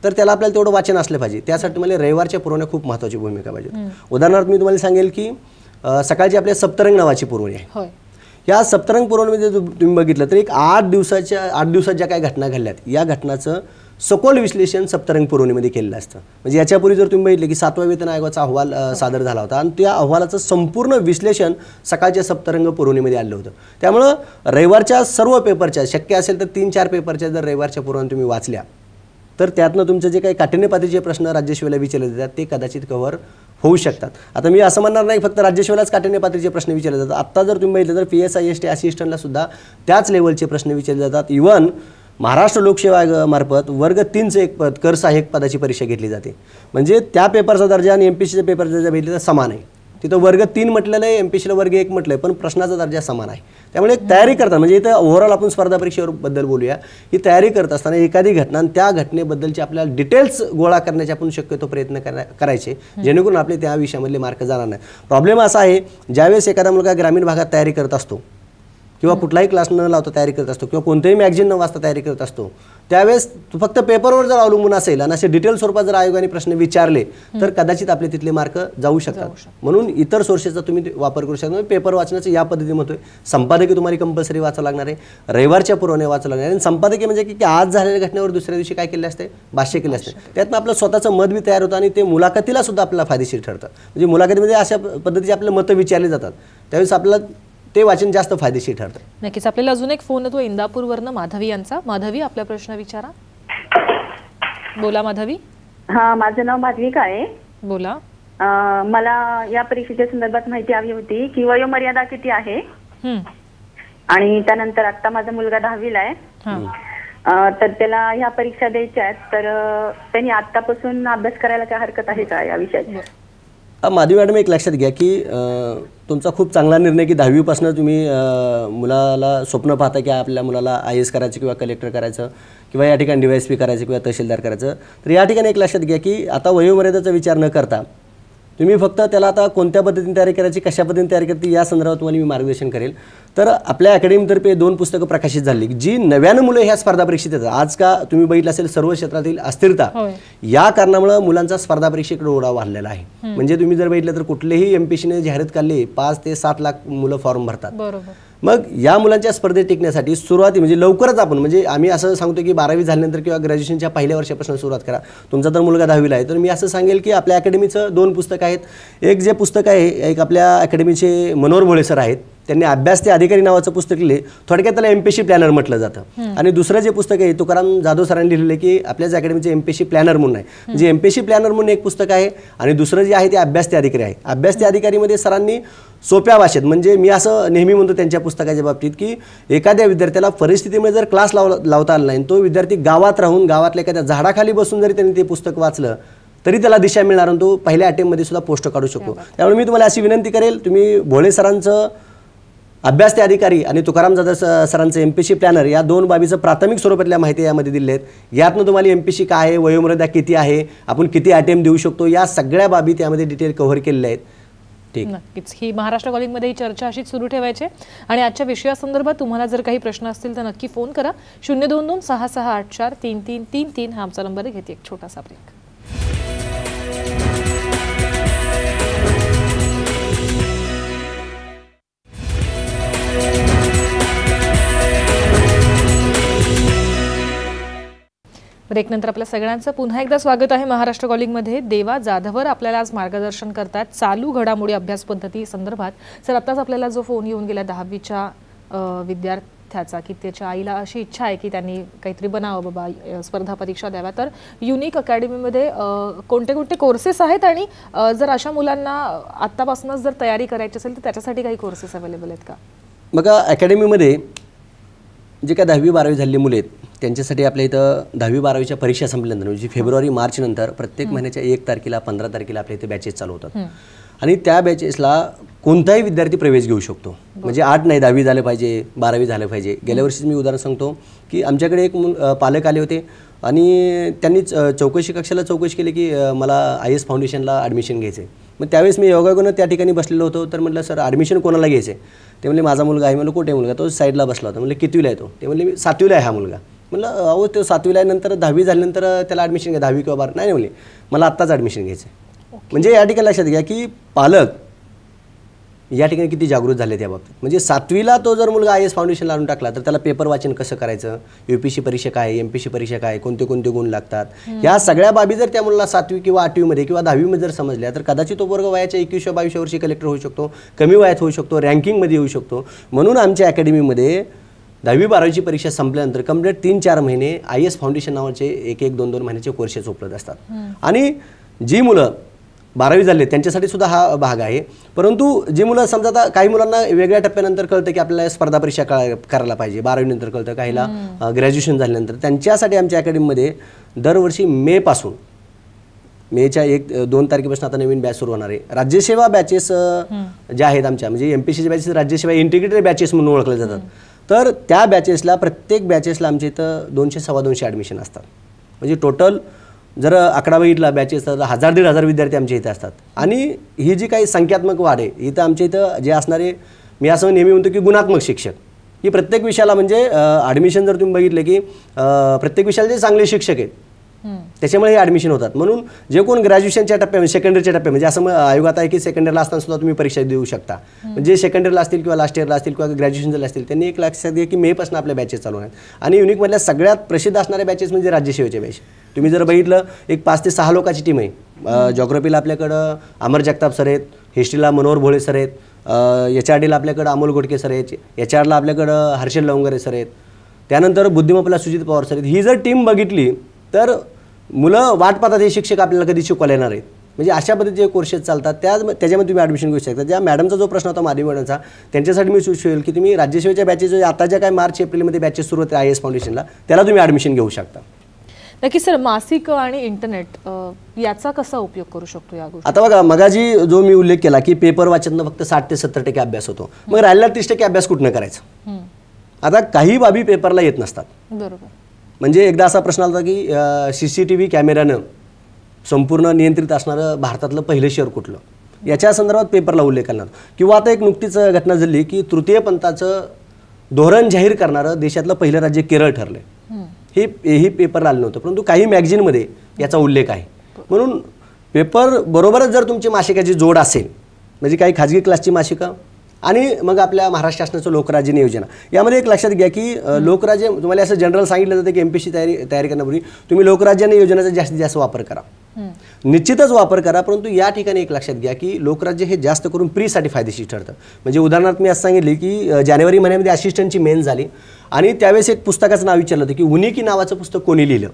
तर त्याला आपल्याला तेवढं वाचन असलं पाहिजे. त्यासाठी मला रविवारच्या पुरवण्या खूप महत्त्वाची भूमिका पाहिजे. उदाहरणार्थ मी तुम्हाला सांगेल की सकाळची आपल्या सप्तरंग नावाची पुरवणी आहे. या सप्तरंग पुरवणीमध्ये तुम्ही बघितलं तर एक 8 दिवसात ज्या काही घटना घडल्यात या घटनाचं सखोल विश्लेषण सप्तरंग पुरवणीमध्ये केलेलं असतं. म्हणजे याच्यापूर्वी जर तुम्ही बघितलं की 7व्या वेतन आयोगाचा अहवाल सादर झाला होता आणि त्या अहवालाचं संपूर्ण विश्लेषण सकाळच्या सप्तरंग पुरवणीमध्ये आलं होतं. त्यामुळं रविवारच्या सर्व पेपरच्या शक्य असेल तर 3-4 पेपरच्या जर रविवारच्या पुरवण्या तुम्ही वाचल्या तर त्यातनं तुमचं जे काही काठिण्यपातीचे प्रश्न राज्यसेवेला विचारले जातात ते कदाचित कव्हर होऊ शकतात. आता मी असं म्हणणार नाही फक्त राज्यसेवेलाच काठिण्यपातीचे प्रश्न विचारले जातात. आत्ता जर तुम्ही बघितलं तर PSI ST असिस्टंटला सुद्धा त्याच लेवलचे प्रश्न विचारले जातात. इव्हन महाराष्ट्र लोकसेवा आयोगामार्फत वर्ग 3चं एक पद कर सहाय्यक पदाची परीक्षा घेतली जाते. म्हणजे त्या पेपरचा दर्जा आणि MPSCच्या पेपरचा दर्जा बघितलं तर समान आहे. तिथं वर्ग 3 म्हटलेलं आहे, MPSCला वर्ग 1 म्हटलं आहे, पण प्रश्नाचा दर्जा समान आहे. त्यामुळे तयारी करताना म्हणजे इथं ओव्हरऑल आपण स्पर्धा परीक्षेबद्दल बोलूया. ही तयारी करत असताना एखादी घटना आणि त्या घटनेबद्दलची आपल्याला डिटेल्स गोळा करण्याचे आपण शक्यतो प्रयत्न करायचे जेणेकरून आपले त्या विषयामधले मार्क जाणार नाही. प्रॉब्लेम असा आहे ज्यावेळेस एखादा मुलगा ग्रामीण भागात तयारी करत असतो किंवा कुठलाही क्लास न लावता तयारी करत असतो किंवा कोणतेही मॅगझिन न वाचता तयारी करत असतो त्यावेळेस फक्त पेपरवर जर अवलंबून असेल आणि असे डिटेल स्वरूपात जर आयोगाने प्रश्न विचारले तर कदाचित आपले तिथले मार्क जाऊ शकतात. म्हणून इतर सोर्सेसचा तुम्ही वापर करू शकता. पेपर वाचण्याचं या पद्धतीने म्हणतोय. संपादकीय तुम्हाला कंपल्सरी वाचावं लागणार आहे, रविवारच्या पुरवण्या वाचावं लागणार आहे. आणि संपादकीय म्हणजे की आज झालेल्या घटनेवर दुसऱ्या दिवशी काय केले असते, भाष्य केले असते. त्यातनं आपलं स्वतःचं मत बी तयार होतं आणि ते मुलाखतीला सुद्धा आपल्याला फायदेशीर ठरतं. म्हणजे मुलाखतीमध्ये अशा पद्धतीचे आपले मतं विचारले जातात त्यावेळेस आपल्याला ते वाचन जास्त फायदेशीर ठरतं. नक्कीच. आपल्याला अजून एक फोन येतो इंदापूरवरनं माधवी यांचा. माधवी, आपला प्रश्न विचारा. बोला माधवी. हा, माझं नाव माधवी काळे. बोला. मला या परीक्षेच्या संदर्भात माहिती हवी होती की वयोमर्यादा किती आहे आणि त्यानंतर आता माझा मुलगा 10वीला आहे तर त्याला ह्या परीक्षा द्यायच्या आहेत तर त्यांनी आतापासून अभ्यास करायला काय हरकत आहे का या विषयाची? माधवी मॅडम, एक लक्षात घ्या की तुमचा खूप चांगला निर्णय की 10वीपासून तुम्ही मुलाला स्वप्न पाहता की आपल्या मुलाला IAS करायचं किंवा कलेक्टर करायचं किंवा या ठिकाणी DYSP करायचं किंवा तहसीलदार करायचं. तर या ठिकाणी एक लक्षात घ्या की आता वयोमर्यादेचा विचार न करता तुम्ही फक्त त्याला आता कोणत्या पद्धतीने तयारी करायची, कशा पद्धतीने तयारी करते या संदर्भात तुम्हाला मी मार्गदर्शन करेल. तर आपल्या अकॅडमीतर्फे 2 पुस्तकं प्रकाशित झाली जी नव्यानं मुलं ह्या स्पर्धा परीक्षेत येतात. आज का तुम्ही बघितलं असेल सर्व क्षेत्रातील अस्थिरता या कारणामुळे मुलांचा स्पर्धा परीक्षेकडे ओढा वाढलेला आहे. म्हणजे तुम्ही जर बघितलं तर कुठलेही MPSCने जाहिरात काढली 5 ते 7 लाख मुलं फॉर्म भरतात. मग या मुलांच्या स्पर्धेत टिकण्यासाठी सुरुवाती म्हणजे लवकरच आपण म्हणजे आम्ही असं सांगतो की 12वी झाल्यानंतर किंवा ग्रॅज्युएशनच्या पहिल्या वर्षापासून सुरुवात करा. तुमचा तर मुलगा 10वीला आहे तर मी असं सांगेल की आपल्या अकॅडमीचं 2 पुस्तकं आहेत. एक जे पुस्तक आहे एक आपल्या अकॅडमीचे मनोहर भोळे सर आहेत त्यांनी अभ्यास ते अधिकारी नावाचं पुस्तक लिहिले, थोडक्यात त्याला एमपीएससी प्लॅनर म्हटलं जातं. आणि दुसरं जे पुस्तक आहे तुकाराम जाधव सरांनी लिहिलेलं की आपल्याच अकॅडमीचे एमपीएससी प्लॅनर म्हणून आहे, जे एमपीएससी प्लॅनर म्हणून एक पुस्तक आहे. आणि दुसरं जे आहे ते अभ्यास ते अधिकारी आहे. अभ्यास ते अधिकारीमध्ये सरांनी सोप्या भाषेत, म्हणजे मी असं नेहमी म्हणतो त्यांच्या पुस्तकाच्या बाबतीत की एखाद्या विद्यार्थ्याला परिस्थितीमध्ये जर क्लास लावता आला नाही, तो विद्यार्थी गावात राहून गावातल्या एखाद्या झाडाखाली बसून जरी त्यांनी ते पुस्तक वाचलं तरी त्याला दिशा मिळणार आणि तो पहिल्या अटेम्प्टमध्ये सुद्धा पोस्ट काढू शकतो. त्यामुळे मी तुम्हाला अशी विनंती करेल, तुम्ही भोळे सरांचं अभ्यास ते अधिकारी आणि तुकाराम जाधव सरांचं एमपीएससी प्लॅनर या दोन बाबीचं प्राथमिक स्वरूपातल्या माहिती यामध्ये दिल्या आहेत. यातनं तुम्हाला एमपीएससी काय आहे, वयोमर्यादा किती आहे, आपण किती अटेम्प्ट देऊ शकतो, या सगळ्या बाबी त्यामध्ये डिटेल कव्हर केलेल्या आहेत. ठीक, नक्कीच ही महाराष्ट्र कॉलिंगमध्ये ही चर्चा अशीच सुरू ठेवायची. आणि आजच्या विषयासंदर्भात तुम्हाला जर काही प्रश्न असतील तर नक्की फोन करा. 02266843333 हा आमचा नंबर. घेते एक छोटासा ब्रेक. ब्रेकनंतर आपल्या सगळ्यांचं पुन्हा एकदा स्वागत आहे महाराष्ट्र कॉलिंगमध्ये. देवा जाधवर आपल्याला आज मार्गदर्शन करतात चालू घडामोडी अभ्यास पद्धती संदर्भात. सर, आताच आपल्याला जो फोन येऊन गेला 10वीच्या विद्यार्थ्याचा की त्याच्या आईला अशी इच्छा आहे की त्यांनी काहीतरी बनावं बाबा, स्पर्धा परीक्षा द्याव्या, तर युनिक अकॅडमीमध्ये कोणते कोणते कोर्सेस आहेत आणि जर अशा मुलांना आत्तापासूनच जर तयारी करायची असेल तर त्याच्यासाठी काही कोर्सेस अवेलेबल आहेत का? बघा, अकॅडमीमध्ये जे काय 10वी 12वी झालेली मुले आहेत त्यांच्यासाठी आपल्या इथं 10वी 12वीच्या परीक्षा संपल्यानंतर म्हणजे फेब्रुवारी मार्च नंतर प्रत्येक महिन्याच्या 1 तारखेला 15 तारखेला आपल्या इथे बॅचेस चालू होतात. आणि त्या बॅचेसला कोणताही विद्यार्थी प्रवेश घेऊ शकतो. म्हणजे 8 नाही 10वी झालं पाहिजे, 12वी झालं पाहिजे. गेल्या वर्षीच मी उदाहरण सांगतो की आमच्याकडे एक पालक आले होते आणि त्यांनी कक्षाला चौकशी केली की मला IS फाउंडेशनला ॲडमिशन घ्यायचं आहे. मग त्यावेळेस मी योगायोगानं त्या ठिकाणी बसलेलो होतो. तर म्हटलं सर ॲडमिशन कोणाला घ्यायचं आहे? ते म्हणले माझा मुलगा आहे. म्हणलं कुठे मुलगा? तो साईडला बसला होता. म्हणले कितवीला आहे तो? ते म्हणले मी 7वीला आहे हा मुलगा. म्हणलं अहो तो 7वीला आहे, नंतर 10वी झाल्यानंतर त्याला ॲडमिशन घ्या, 10वी किंवा 12. नाही म्हणले मला आत्ताच ॲडमिशन घ्यायचं आहे. म्हणजे या ठिकाणी लक्षात घ्या की पालक या ठिकाणी किती जागृत झाले त्या बाबतीत. म्हणजे 7वीला तो जर मुलगा IS फाउंडेशनला आणून टाकला तर त्याला पेपर वाचन कसं करायचं, UPSC परीक्षा काय, MPSC परीक्षा काय, कोणते कोणते गुण लागतात, या सगळ्या बाबी जर त्या मुलाला 7वी किंवा 8वीमध्ये किंवा 10वीमध्ये जर समजल्या तर कदाचित तो वर्ग वयाच्या 21-22 वर्षी कलेक्टर होऊ शकतो, कमी वयात होऊ शकतो, रँकिंगमध्ये येऊ शकतो. म्हणून आमच्या अकॅडमीमध्ये 10वी 12वीची परीक्षा संपल्यानंतर कंप्लीट 3-4 महिने IS फाउंडेशन नावाचे 1-2 महिन्याचे कोर्सेस उपलब्ध असतात. आणि जी मुलं 12वी झाले त्यांच्यासाठी सुद्धा हा भाग आहे. परंतु जी मुलं समजा आता काही मुलांना वेगळ्या टप्प्यानंतर कळतं की आपल्याला स्पर्धा परीक्षा करायला पाहिजे, 12वी नंतर कळतं, काहीला ग्रॅज्युएशन झाल्यानंतर, त्यांच्यासाठी आमच्या अकॅडमीमध्ये दरवर्षी मेच्या 1-2 तारखेपासून आता नवीन बॅच सुरू होणार आहे. राज्यसेवा बॅचेस ज्या आहेत आमच्या, म्हणजे MPSCच्या बॅचेस राज्यसेवा इंटिग्रेटेड बॅचेस म्हणून ओळखले जातात. तर त्या बॅचेसला प्रत्येक बॅचेसला आमच्या इथं 200-250 ॲडमिशन असतात. म्हणजे टोटल जर आकडा बघितला बॅचेस तर 1000-1500 विद्यार्थी आमच्या इथे असतात. आणि ही जी काही संख्यात्मक वाढ आहे इथं आमच्या इथं जे असणारे, मी असं नेहमी म्हणतो की गुणात्मक शिक्षक, ही प्रत्येक विषयाला म्हणजे ॲडमिशन जर तुम्ही बघितले की प्रत्येक विषयाला जे चांगले शिक्षक आहेत त्याच्यामुळे हे ॲडमिशन होतात. म्हणून जे कोण ग्रॅज्युएशनच्या टप्प्यामध्ये, सेकंडरीच्या टप्प्यामध्ये, म्हणजे असं आयोगात आहे की सेकंडरीला असताना सुद्धा तुम्ही परीक्षा देऊ शकता. म्हणजे सेकंडरीला असतील किंवा लास्ट इयरला असतील किंवा ग्रॅज्युएशन झाले असतील त्यांनी एक लक्षात घ्या की मेपासून आपल्या बॅचेस चालू आहेत. आणि युनिकमधल्या सगळ्यात प्रसिद्ध असणाऱ्या बॅचेस म्हणजे राज्यसेवेचे बॅच. तुम्ही जर बघितलं एक 5 ते 6 लोकांची टीम आहे. जॉग्रफीला आपल्याकडं अमर जगताप सर आहेत, हिस्ट्रीला मनोहर भोळे सर आहेत, HRDला आपल्याकडं अमोल गोडके सर आहेत, HRला आपल्याकडं हर्षल लवंगरे सर आहेत, त्यानंतर बुद्धिमत्तेला सुजित पवार सर आहेत. ही जर टीम बघितली तर मुलं वाट पाहतात हे शिक्षक आपल्याला कधी शिकवायला येणार आहेत. म्हणजे अशा पद्धतीचे कोर्सेस चालतात. त्याच्यामध्ये तुम्ही ॲडमिशन घेऊ शकता. ज्या मॅडमचा जो प्रश्न होता माधवी मॅडमचा, त्यांच्यासाठी मी सुचवेल की तुम्ही राज्यसेवेच्या बॅचेस आता ज्या काय मार्च-एप्रिलमध्ये बॅचेस सुरू होते IS फाउंडेशनला, त्याला तुम्ही ॲडमिशन घेऊ शकता. नक्की सर, मासिक आणि इंटरनेट याचा कसा उपयोग करू शकतो या गोष्टी? आता बघा, मगाजी जो मी उल्लेख केला की पेपर वाचननं फक्त 60 ते 70% अभ्यास होतो, मग राहिलेला 30% अभ्यास कुठनं करायचा? आता काही बाबी पेपरला येत नसतात. बरोबर. म्हणजे एकदा असा प्रश्न आला की CCTV कॅमेऱ्यानं संपूर्ण नियंत्रित असणारं भारतातलं पहिलं शहर कुठलं, याच्या संदर्भात पेपरला उल्लेख करणार. किंवा आता एक नुकतीच घटना झाली की तृतीय पंथाचं धोरण जाहीर करणारं देशातलं पहिलं राज्य केरळ ठरलं. हे पेपरला आलं नव्हतं, परंतु काही मॅगझिनमध्ये याचा उल्लेख आहे. म्हणून पेपर बरोबरच जर तुमची मासिकाची जोड असेल, म्हणजे काही खाजगी क्लासची मासिकं आणि मग आपल्या महाराष्ट्र शासनाचं लोकराज्य योजना, यामध्ये एक लक्षात घ्या की लोकराज्य तुम्हाला असं जनरल सांगितलं जातं की एमपीएससी तयारी करण्यापूर्वी तुम्ही लोकराज्य योजनेचा जास्तीत जास्त वापर करा, निश्चितच वापर करा. परंतु या ठिकाणी एक लक्षात घ्या की लोकराज्य हे जास्त करून प्रीसाठी फायदेशीर ठरतं. म्हणजे उदाहरणार्थ मी असं सांगितले की जानेवारी महिन्यामध्ये असिस्टंटची मेन झाली आणि त्यावेळेस एक पुस्तकाचं नाव विचारलं होतं की उनिकी नावाचं पुस्तक कोणी लिहिलं,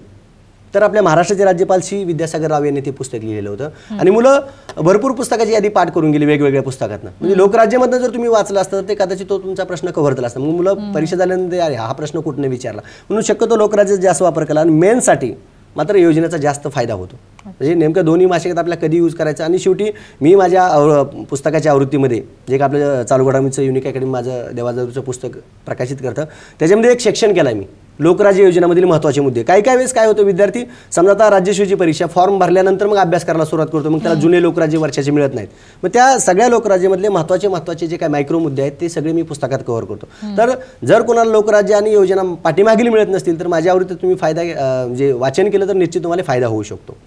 तर आपल्या महाराष्ट्राचे राज्यपाल श्री विद्यासागर राव यांनी ते पुस्तक लिहिलेलं होतं आणि मुलं भरपूर पुस्तकाची यादी पाठ करून गेली वेगवेगळ्या पुस्तकातनं. म्हणजे लोकराज्यामधनं जर तुम्ही वाचलं असतं तर ते कदाचित तो तुमचा प्रश्न कव्हर झाला असता. मग मुलं परीक्षा झाल्यानंतर अरे हा प्रश्न कुठनं विचारला, म्हणून शक्यतो लोकराज्याचा जास्त वापर केला आणि मेनसाठी मात्र योजनेचा जास्त फायदा होतो. म्हणजे नेमकं दोन्ही भाषेत आपल्याला कधी यूज करायचं. आणि शेवटी मी माझ्या पुस्तकाच्या आवृत्तीमध्ये जे का आपलं चालू घडामोडीचं युनिक अकॅडमी माझं देवाजाधवचं पुस्तक प्रकाशित करतं, त्याच्यामध्ये एक सेक्शन केला मी लोकराज्य योजनामधील महत्त्वाचे मुद्दे. काही वेळेस काय होतं, विद्यार्थी समजा आता राज्यसेवेची परीक्षा फॉर्म भरल्यानंतर मग अभ्यास करायला सुरुवात करतो, मग त्याला जुने लोकराज्य वर्षाचे मिळत नाहीत. मग त्या सगळ्या लोकराज्यामधले महत्त्वाचे जे काही मायक्रो मुद्दे आहेत ते सगळे मी पुस्तकात कव्हर करतो. तर जर कोणाला लोकराज्य आणि योजना पाठीमागील मिळत नसतील तर माझ्या आवडीत तुम्ही फायदा म्हणजे वाचन केलं तर निश्चित तुम्हाला फायदा होऊ शकतो.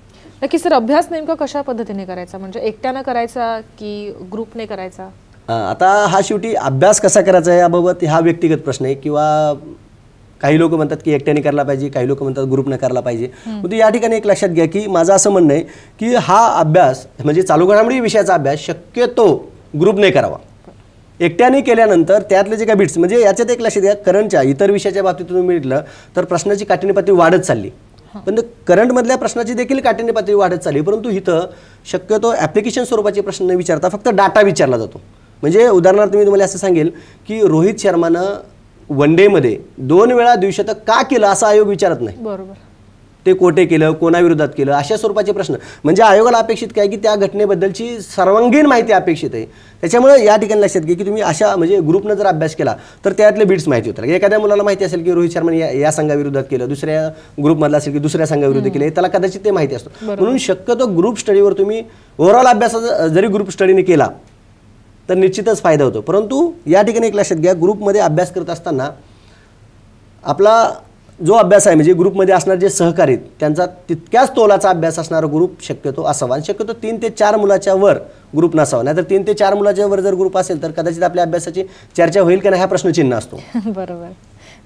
नक्की सर, अभ्यास नेमका कशा पद्धतीने करायचा, म्हणजे एकट्यानं करायचा की ग्रुपने करायचा? आता हा शेवटी अभ्यास कसा करायचा याबाबत हा व्यक्तिगत प्रश्न आहे, किंवा काही लोक म्हणतात की एकट्याने करायला पाहिजे, काही लोक म्हणतात ग्रुपने करायला पाहिजे. परंतु या ठिकाणी एक लक्षात घ्या की माझं असं म्हणणं आहे की हा अभ्यास म्हणजे चालू घडामोडी विषयाचा अभ्यास शक्यतो ग्रुपने करावा. एकट्याने केल्यानंतर त्यातले जे काही बिट्स म्हणजे याच्यात एक लक्षात घ्या, करंटच्या इतर विषयाच्या बाबतीत तुम्ही म्हटलं तर प्रश्नाची काठिण्य पातळी वाढत चालली, पण करंटमधल्या प्रश्नाची देखील काठिण्य पातळी वाढत चालली. परंतु इथं शक्यतो ॲप्लिकेशन स्वरूपाचे प्रश्न न विचारता फक्त डाटा विचारला जातो. म्हणजे उदाहरणार्थ मी तुम्हाला असं सांगेल की रोहित शर्मानं वन डेमध्ये 2 वेळा द्विशतक का केलं असं आयोग विचारत नाही. बरोबर, ते कोठे केलं, कोणाविरोधात केलं, अशा स्वरूपाचे प्रश्न. म्हणजे आयोगाला अपेक्षित काय की त्या घटनेबद्दलची सर्वांगीण माहिती अपेक्षित आहे. त्याच्यामुळे या ठिकाणी लक्षात घ्या की तुम्ही अशा म्हणजे ग्रुपनं जर अभ्यास केला तर त्यातले बिट्स माहिती होतात. एखाद्या मुलाला माहिती असेल की रोहित शर्माने या संघाविरोधात केलं, दुसऱ्या ग्रुपमधला असेल की दुसऱ्या संघाविरुद्ध केले, त्याला कदाचित ते माहिती असतं. म्हणून शक्यतो ग्रुप स्टडीवर तुम्ही ओव्हरऑल अभ्यास जरी ग्रुप स्टडीने केला तर निश्चितच फायदा होतो. परंतु या ठिकाणी एक लक्षात घ्या, ग्रुपमध्ये अभ्यास करत असताना आपला जो अभ्यास आहे म्हणजे ग्रुपमध्ये असणारे जे सहकारी त्यांचा तितक्याच तोलाचा अभ्यास असणारा ग्रुप शक्यतो असावा. आणि शक्यतो 3 ते 4 मुलाच्या वर ग्रुप नसावा. नाहीतर 3 ते 4 मुलाच्या वर जर ग्रुप असेल तर कदाचित आपल्या अभ्यासाची चर्चा होईल की नाही हा प्रश्नचिन्ह असतो. बरोबर,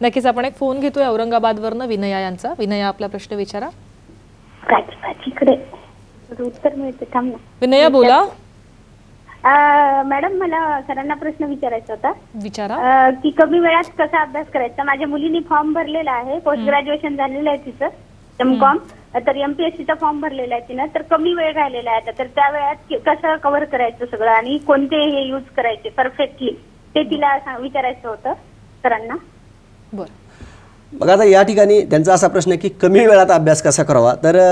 नक्कीच. आपण एक फोन घेतोय औरंगाबादवरनं, विनया यांचा. विनया, आपला प्रश्न विचारा. विनया बोला. मॅडम, मला सरांना प्रश्न विचारायचा होता. विचारा. की कमी वेळात कसा अभ्यास करायचा? माझ्या मुलीने फॉर्म भरलेला आहे, पोस्ट ग्रॅज्युएशन झालेलं आहे तिचं एमकॉम, तर एमपीएससीचा फॉर्म भरलेला आहे तिनं, तर कमी वेळ राहिलेला आहे. तर त्या वेळात कसं कव्हर करायचं सगळं आणि कोणते हे यूज करायचे परफेक्टली ते तिला विचारायचं होतं सरांना. बरं, बघा आता या ठिकाणी त्यांचा असा प्रश्न आहे की कमी वेळात अभ्यास कसा करावा. तर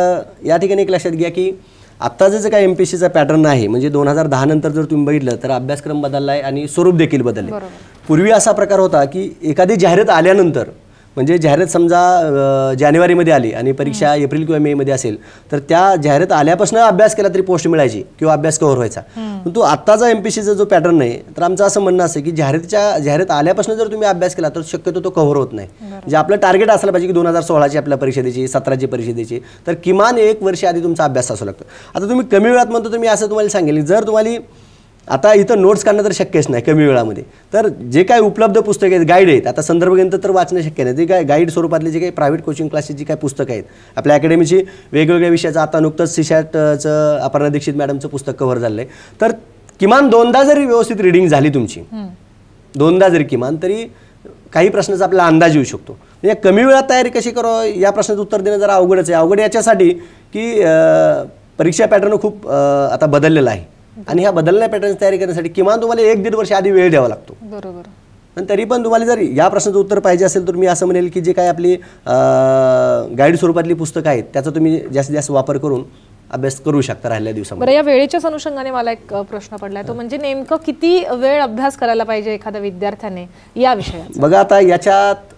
या ठिकाणी एक लक्षात घ्या की आत्ताचं जे काही एमपीएससीचा पॅटर्न आहे म्हणजे 2010 नंतर जर तुम्ही बघितलं तर अभ्यासक्रम बदलला आहे आणि स्वरूप देखील बदलले. पूर्वी असा प्रकार होता की एखादी जाहिरात आल्यानंतर म्हणजे जाहिरात समजा जानेवारीमध्ये आली आणि परीक्षा एप्रिल किंवा मेमध्ये असेल तर त्या जाहिरात आल्यापासून अभ्यास केला तरी पोस्ट मिळायची किंवा अभ्यास कव्हर व्हायचा. परंतु आत्ताचा एमपीएससीचा जो पॅटर्न आहे तर आमचं असं म्हणणं असं की जाहिरात आल्यापासून जर तुम्ही अभ्यास केला तर शक्यतो तो कव्हर होत नाही. म्हणजे आपलं टार्गेट असलं पाहिजे की 2016ची आपल्या परीक्षा द्यायची, 17ची परीक्षा द्यायची, तर किमान 1 वर्ष आधी तुमचा अभ्यास असू लागतो. आता तुम्ही कमी वेळात म्हणतो तर मी असं तुम्हाला सांगेल जर तुम्हाला आता इथं नोट्स काढणं तर शक्यच नाही कमी वेळामध्ये, तर जे काही उपलब्ध पुस्तक आहेत, गाईड आहेत, आता संदर्भग्रंथ तर वाचणं शक्य नाही, जे काय गाईड स्वरूपातले जे काही प्रायव्हेट कोचिंग क्लासेस जी काही पुस्तकं आहेत आपल्या अकॅडमीची वेगवेगळ्या विषयाचं, आता नुकतंच सीशॅटचं अपर्णा दीक्षित मॅडमचं पुस्तक कव्हर झालं आहे, तर किमान 2दा जरी व्यवस्थित रिडिंग झाली तुमची, 2दा जरी किमान, तरी काही प्रश्नाचा आपल्याला अंदाज येऊ शकतो. म्हणजे कमी वेळात तयारी कशी करावं या प्रश्नाचं उत्तर देणं जरा अवघडच आहे. अवघड याच्यासाठी की परीक्षा पॅटर्न खूप आता बदललेला आहे आणि ह्या बदलल्या पॅटर्न तयारी करण्यासाठी किमान तुम्हाला 1-1.5 वर्ष आधी वेळ द्यावा लागतो. बरोबर. पण तरी पण तुम्हाला जर या प्रश्नाचं उत्तर पाहिजे असेल तर मी असं म्हणेल की जे काही आपली गाईड स्वरूपातली पुस्तकं आहेत त्याचा तुम्ही जास्तीत जास्त वापर करून अभ्यास करू शकता राहिल्या दिवसामध्ये. बरं, या वेळेच्याच अनुषंगाने मला एक प्रश्न पडलाय, तो म्हणजे नेमकं किती वेळ अभ्यास करायला पाहिजे एखाद्या विद्यार्थ्याने या विषयात? बघा आता याच्यात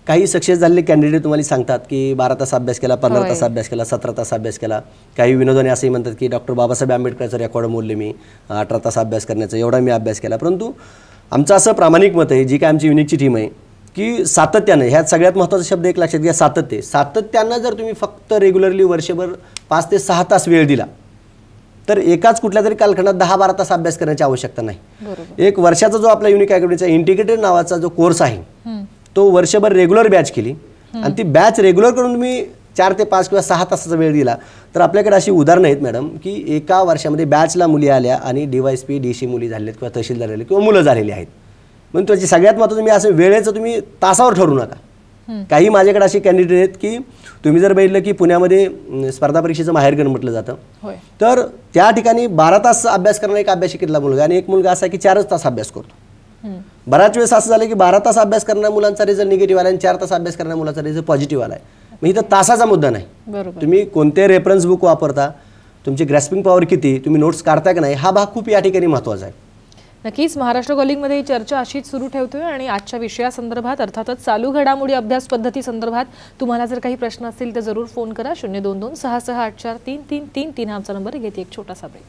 काही सक्सेस झालेले कॅन्डिडेट तुम्हाला सांगतात की 12 तास अभ्यास केला, 15 तास अभ्यास केला, 17 तास अभ्यास केला. काही विनोदाने असंही म्हणतात की डॉक्टर बाबासाहेब आंबेडकरचं रेकॉर्ड मोडले मी, 18 तास अभ्यास करण्याचा, एवढा मी अभ्यास केला. परंतु आमचं असं प्रामाणिक मत आहे, जी काय आमची युनिकची टीम आहे, की सातत्यानं, ह्यात सगळ्यात महत्त्वाचा शब्द एक लक्षात घ्या, सातत्यानं जर तुम्ही फक्त रेग्युलरली वर्षभर 5 ते 6 तास वेळ दिला तर एकाच कुठल्या तरी कालखंडात 10-12 तास अभ्यास करण्याची आवश्यकता नाही. एक वर्षाचा जो आपला युनिक अकॅडमीचा इंटिग्रेटेड नावाचा जो कोर्स आहे तो वर्षभर रेग्युलर बॅच केली आणि ती बॅच रेग्युलर करून तुम्ही 4 ते 5 किंवा 6 तासाचा वेळ दिला तर आपल्याकडे अशी उदाहरणं आहेत मॅडम की एका वर्षामध्ये बॅचला मुली आल्या आणि DYSP DC मुली झालेत किंवा तहसीलदार झाले किंवा मुलं झालेली आहेत. म्हणून त्याची सगळ्यात महत्त्वाचं तुम्ही असं वेळेचं तुम्ही तासावर ठरवू नका. काही माझ्याकडे असे कॅन्डिडेट आहेत की तुम्ही जर बघितलं की पुण्यामध्ये स्पर्धा परीक्षेचं माहेरघर म्हटलं जातं तर त्या ठिकाणी 12 तास अभ्यास करणारा एक अभ्यासिकेतला मुलगा आणि एक मुलगा असा की 4च तास अभ्यास करतो. बऱ्याच वेळेस असं झालं की 12 तास अभ्यास करणाऱ्या मुलांचा रिझल्ट निगेटिव्ह आला आणि 4 तास अभ्यास करणाऱ्या मुलांचा रिझल्ट पॉझिटिव्ह आला आहे. मग इथं तासाचा मुद्दा नाही. तुम्ही कोणते रेफरन्स बुक वापरता, तुमची ग्रॅस्पिंग पॉवर किती, तुम्ही नोट्स काढता की नाही, हा भाग खूप या ठिकाणी महत्त्वाचा आहे. नक्कीच महाराष्ट्र कॉलिंगमध्ये ही चर्चा अशीच सुरू ठेवतोय आणि आजच्या विषयासंदर्भात अर्थातच चालू घडामोडी अभ्यास पद्धती संदर्भात तुम्हाला जर काही प्रश्न असतील तर जरूर फोन करा. 02266843333 हा आमचा नंबर. घेते एक छोटासा ब्रेक.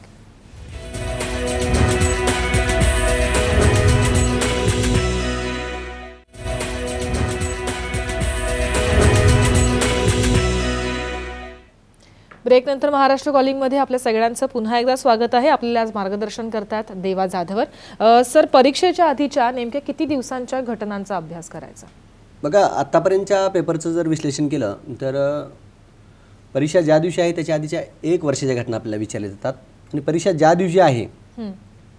ब्रेक नंतर महाराष्ट्र कॉलिंगमध्ये आपल्या सगळ्यांचं पुन्हा एकदा स्वागत आहे. आपल्याला आज मार्गदर्शन करतात देवा जाधवर. सर, परीक्षेच्या आधीच्या नेमक्या किती दिवसांच्या घटनांचा अभ्यास करायचा? बघा, आतापर्यंतच्या पेपरचं जर विश्लेषण केलं तर परीक्षा ज्या दिवशी आहे त्याच्या आधीच्या 1 वर्षाच्या घटना आपल्याला विचारल्या जातात आणि परीक्षा ज्या दिवशी आहे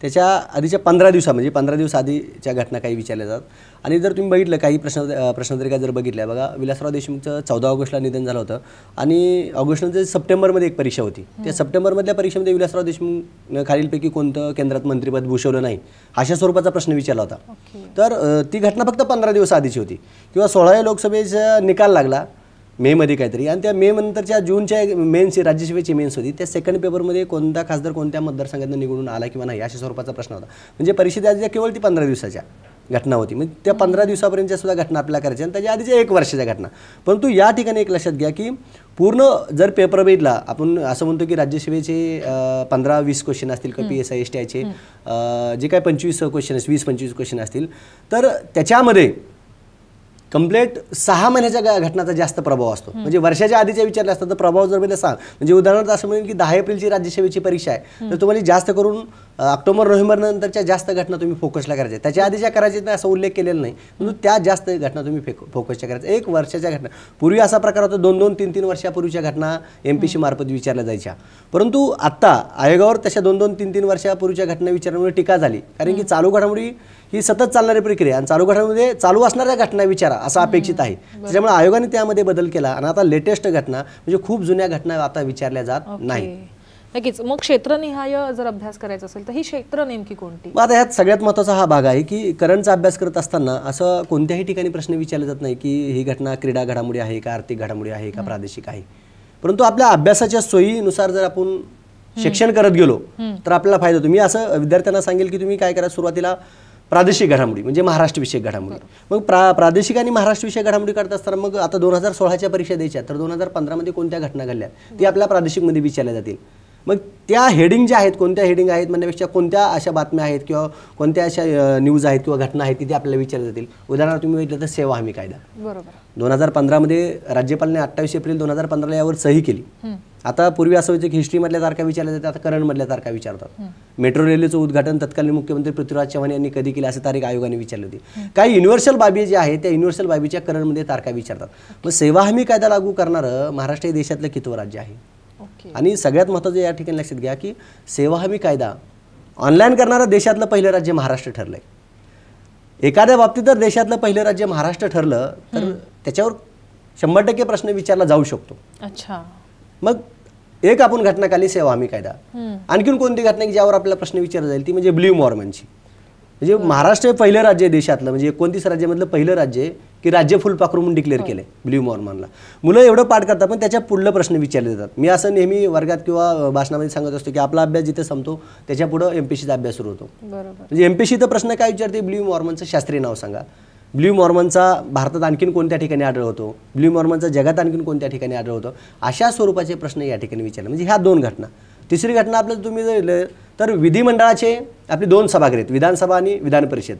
त्याच्या आधीच्या 15 दिवसा म्हणजे 15 दिवस आधीच्या घटना काही विचारल्या जातात. आणि जर तुम्ही बघितलं काही प्रश्नपत्रिका जर बघितल्या, बघा विलासराव देशमुखचं 14 ऑगस्टला निधन झालं होतं आणि ऑगस्टनंतर सप्टेंबरमध्ये एक परीक्षा होती. त्या सप्टेंबरमधल्या परीक्षेमध्ये विलासराव देशमुख खालीलपैकी कोणतं केंद्रात मंत्रिपद भूषवलं नाही अशा स्वरूपाचा प्रश्न विचारला होता. तर ती घटना फक्त 15 दिवस आधीची होती. किंवा 16व्या लोकसभेचा निकाल लागला मेमध्ये काहीतरी आणि त्या मे नंतरच्या जूनच्या मेन्स राज्यसभेची मेन्स होती. त्या सेकंड पेपरमध्ये कोणता खासदार कोणत्या मतदारसंघातून निवडून आला किंवा नाही अशा स्वरूपाचा प्रश्न होता. म्हणजे परीक्षेच्या केवळ ती 15 दिवसाच्या घटना होती. म्हणजे त्या 15 दिवसापर्यंतच्या सुद्धा घटना आपल्याला करायच्या आणि त्याच्या आधीच्या 1 वर्षाच्या घटना. परंतु या ठिकाणी एक लक्षात घ्या की पूर्ण जर पेपर बघितला, आपण असं म्हणतो की राज्यसभेचे 15-20 क्वेश्चन असतील किंवा PSI STIचे जे काय 25 क्वेश्चन 20-25 क्वेश्चन असतील तर त्याच्यामध्ये कंप्लीट 6 महिन्याच्या घटनाचा जास्त प्रभाव असतो. म्हणजे वर्षाच्या आधीच्या विचारले असतात तर प्रभाव जर म्हणजे म्हणजे उदाहरणार्थ असं म्हणेल की 10 एप्रिलची राज्यसभेची परीक्षा आहे तर तुम्हाला जास्त करून ऑक्टोबर-नोव्हेंबर नंतरच्या जास्त घटना तुम्ही फोकसला करायच्या. त्याच्या आधीच्या करायच्या असा उल्लेख केलेला नाही, परंतु त्या जास्त घटना तुम्ही फोकसच्या करायच्या. 1 वर्षाच्या घटना पूर्वी असा प्रकार होता 2-2, 3-3 वर्षापूर्वीच्या घटना MPSC मार्फत विचारल्या जायच्या. परंतु आता आयोगावर तशा 2-2, 3-3 वर्षापूर्वीच्या घटना विचारण्यामुळे टीका झाली. कारण की चालू घडामोडी ही सतत चालणारी प्रक्रिया आणि चालू घटनांमध्ये चालू असणाऱ्या घटना विचारा असं अपेक्षित आहे. त्याच्यामुळे आयोगाने त्यामध्ये बदल केला आणि आता लेटेस्ट घटना म्हणजे खूप जुन्या घटना आता विचारल्या जात नाही. नक्कीच. मग क्षेत्रनिहाय जर अभ्यास करायचा असेल तर ही क्षेत्र नेमकी कोणती? आता ह्यात सगळ्यात महत्त्वाचा हा भाग आहे की करंटचा अभ्यास करत असताना असं कोणत्याही ठिकाणी प्रश्न विचारले जात नाही की ही घटना क्रीडा घडामोडी आहे का, आर्थिक घडामोडी आहे का, प्रादेशिक आहे. परंतु आपल्या अभ्यासाच्या सोयीनुसार जर आपण शिक्षण करत गेलो तर आपल्याला फायदा होतो. मी असं विद्यार्थ्यांना सांगेल की तुम्ही काय करा, सुरुवातीला प्रादेशिक घडामोडी म्हणजे महाराष्ट्रविषयक घडामोडी. मग प्रादेशिक आणि महाराष्ट्रविषयक घडामोडी करत असताना मग आता 2016च्या परीक्षा द्यायच्या तर 2015मध्ये कोणत्या घटना घडल्या ती आपल्या प्रादेशिकमध्ये विचारल्या जातील. मग त्या हेडिंग ज्या आहेत, कोणत्या हेडिंग आहेत म्हणण्यापेक्षा कोणत्या अशा बातम्या आहेत किंवा कोणत्या अशा न्यूज आहेत किंवा घटना आहेत तिथे आपल्याला विचारल्या जातील. उदाहरणार्थ तुम्ही म्हटलं तर सेवा हमी कायदा 2015मध्ये राज्यपालाने 28 एप्रिल 2015 यावर सही केली. आता पूर्वी असं व्हायचं की हिस्ट्रीमधल्या तारखा विचारल्या जातात, आता करंटमधल्या तारखा विचारतात. मेट्रो रेल्वेचं उद्घाटन तत्कालीन मुख्यमंत्री पृथ्वीराज चव्हाण यांनी कधी केली अशी तारीख आयोगाने विचारली होती. काही युनिव्हर्सल बाबी ज्या आहेत त्या युनिव्हर्सल बाबीच्या करंटमध्ये तारखा विचारतात. मग सेवा हमी कायदा लागू करणारं महाराष्ट्र हे देशातलं कितवं राज्य आहे? आणि सगळ्यात महत्त्वाचं या ठिकाणी लक्षात घ्या की सेवा हमी कायदा ऑनलाईन करणारं देशातलं पहिलं राज्य महाराष्ट्र ठरलंय. एखाद्या बाबतीत जर देशातलं पहिलं राज्य महाराष्ट्र ठरलं तर त्याच्यावर 100% प्रश्न विचारला जाऊ शकतो. अच्छा. मग एक आपण घटना काढली सेवा हमी कायदा. आणखीन कोणती घटना की ज्यावर आपल्याला प्रश्न विचारला जाईल ती म्हणजे ब्ल्यू मॉर्मनची. म्हणजे महाराष्ट्र हे पहिलं राज्य देशातलं म्हणजे 29 राज्यामधलं पहिलं राज्य की राज्य फुलपाखरू म्हणून डिक्लेअर केलंय ब्ल्यू मॉर्मनला. मुलं एवढं पाठ करतात पण त्याच्या पुढलं प्रश्न विचारले जातात. मी असं नेहमी वर्गात किंवा भाषणामध्ये सांगत असतो की आपला अभ्यास जिथे संपतो त्याच्या पुढं MPSCचा अभ्यास सुरू होतो. म्हणजे MPSC तर प्रश्न काय विचारते, ब्ल्यू मॉर्मनचं शास्त्रीय नाव सांगा, ब्ल्यू मॉर्मनचा भारतात आणखीन कोणत्या ठिकाणी आढळ होतो, ब्ल्यू मॉर्मनचा जगात आणखीन कोणत्या ठिकाणी आढळ होतो, अशा स्वरूपाचे प्रश्न या ठिकाणी विचारले. म्हणजे ह्या 2 घटना. तिसरी घटना आपल्याला तुम्ही जर तर विधिमंडळाचे आपले 2 सभागृह आहेत, विधानसभा आणि विधान परिषद.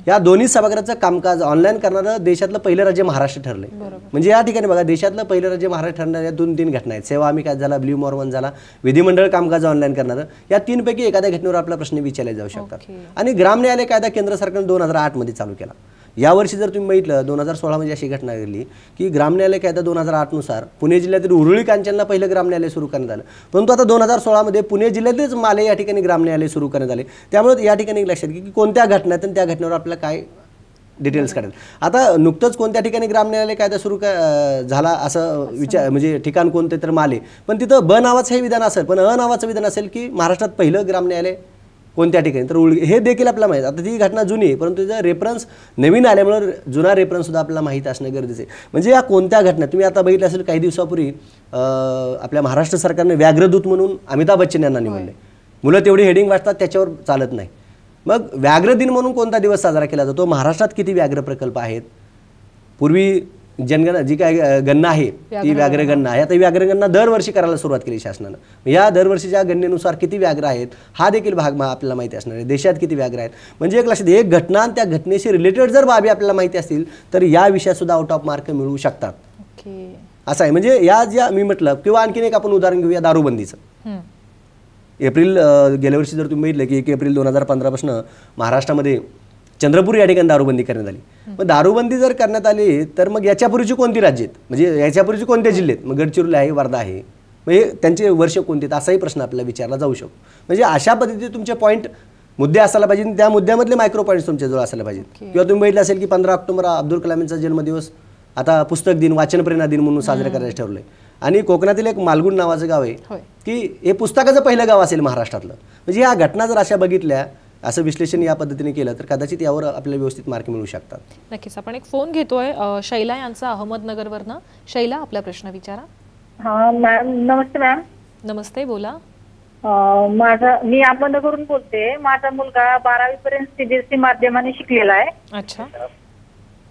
या दोन्ही सभागृहाचं कामकाज ऑनलाईन करणारं देशातलं पहिलं राज्य महाराष्ट्र ठरले. म्हणजे या ठिकाणी बघा, देशातलं पहिलं राज्य महाराष्ट्र ठरणाऱ्या 2-3 घटना आहेत. सेवा आम्ही काय झाला, ब्ल्यू मॉर्मन झाला, विधिमंडळ कामकाज ऑनलाईन करणारं, या 3 पैकी एखाद्या घटनेवर आपला प्रश्न विचारले जाऊ शकतात. आणि ग्राम न्यायालय कायदा केंद्र सरकारने 2008 मध्ये चालू केला. यावर्षी जर तुम्ही बघितलं 2016 मध्ये अशी घटना घडली की ग्राम न्यायालय कायदा 2008 नुसार पुणे जिल्ह्यातील उरुळी कांचनला पहिलं ग्राम न्यायालय सुरू करण्यात आलं. परंतु आता 2016 मध्ये पुणे जिल्ह्यातीलच माले या ठिकाणी ग्राम न्यायालय सुरू करण्यात आले. त्यामुळे या ठिकाणी लक्षात घ्या की कोणत्या घटनेत आणि त्या घटनेवर आपल्याला काय डिटेल्स काढेल. आता नुकतंच कोणत्या ठिकाणी ग्राम न्यायालय कायदा सुरू झाला असं विचार, म्हणजे ठिकाण कोणते तर माले, पण तिथं ब नावाचं हे विधान असेल, पण अ नावाचं विधान असेल की महाराष्ट्रात पहिलं ग्राम न्यायालय कोणत्या ठिकाणी, तर हे देखील आपल्याला माहीत. आता ती घटना जुनी आहे, परंतु तिचा रेफरन्स नवीन आल्यामुळे जुना रेफरन्स सुद्धा आपल्याला माहीत असणं गरजेचं आहे. म्हणजे या कोणत्या घटना तुम्ही आता बघितलं असेल, काही दिवसापूर्वी आपल्या महाराष्ट्र सरकारने व्याघ्रदूत म्हणून अमिताभ बच्चन यांना निवडले. मुलं तेवढी हेडिंग वाचतात, त्याच्यावर चालत नाही. मग व्याघ्र दिन म्हणून कोणता दिवस साजरा केला जातो? महाराष्ट्रात किती व्याघ्र प्रकल्प आहेत? पूर्वी जनगणना जी काय गणना आहे ती व्याघ्रगणना आहे. आता व्याघ्रगणना दरवर्षी करायला सुरुवात केली शासनानं. या दरवर्षीच्या गणनेनुसार किती व्याघ्र आहेत हा देखील भाग आपल्याला माहिती असणार आहे. देशात किती व्याघ्र आहेत, म्हणजे एक लक्षात, एक घटना आणि त्या घटनेशी रिलेटेड जर बाबी आपल्याला माहिती असतील तर या विषयात सुद्धा आउट ऑफ मार्क मिळू शकतात. असं आहे. म्हणजे या ज्या मी म्हटलं, किंवा आणखीन एक आपण उदाहरण घेऊया दारूबंदीचं. एप्रिल गेल्या वर्षी जर तुम्ही बघितलं की 1 एप्रिल 2015 पासून महाराष्ट्रामध्ये चंद्रपूर या ठिकाणी दारूबंदी करण्यात आली. मग दारूबंदी जर करण्यात आली तर मग याच्यापूर्वीची कोणती राज्य आहेत, म्हणजे याच्यापूर्वीची कोणत्या जिल्ह्यात, मग गडचिरोली आहे, वर्धा आहे, म्हणजे त्यांचे वर्ष कोणते, असाही प्रश्न आपल्याला विचारला जाऊ शकतो. म्हणजे अशा पद्धतीने तुमचे पॉईंट मुद्दे असायला पाहिजे, त्या मुद्द्यामधले मायक्रो पॉईंट्स तुमच्याजवळ असायला पाहिजेत. किंवा तुम्ही बघितलं असेल की 15 ऑक्टोबर अब्दुल कलामांचा जन्मदिवस आता पुस्तक दिन, वाचन प्रेरणा दिन म्हणून साजरा करायचं ठरलंय. आणि कोकणातील एक मालगुण नावाचं गाव आहे की हे पुस्तकाचं पहिलं गाव असेल महाराष्ट्रातलं. म्हणजे या घटना जर अशा बघितल्या, असं विश्लेषण या पद्धतीने केलं तर कदाचित यावर आपल्याला व्यवस्थित मार्क मिळू शकतात. नक्कीच. आपण एक फोन घेतोय शैला यांचा अहमदनगरवरनं. शैला, आपला प्रश्न विचारा. हा मॅम, नमस्ते मॅम. नमस्ते, बोला. मी अहमदनगरवरून बोलते. माझा मुलगा 12वी पर्यंत सीबीएसई माध्यमाने शिकलेला आहे. अच्छा.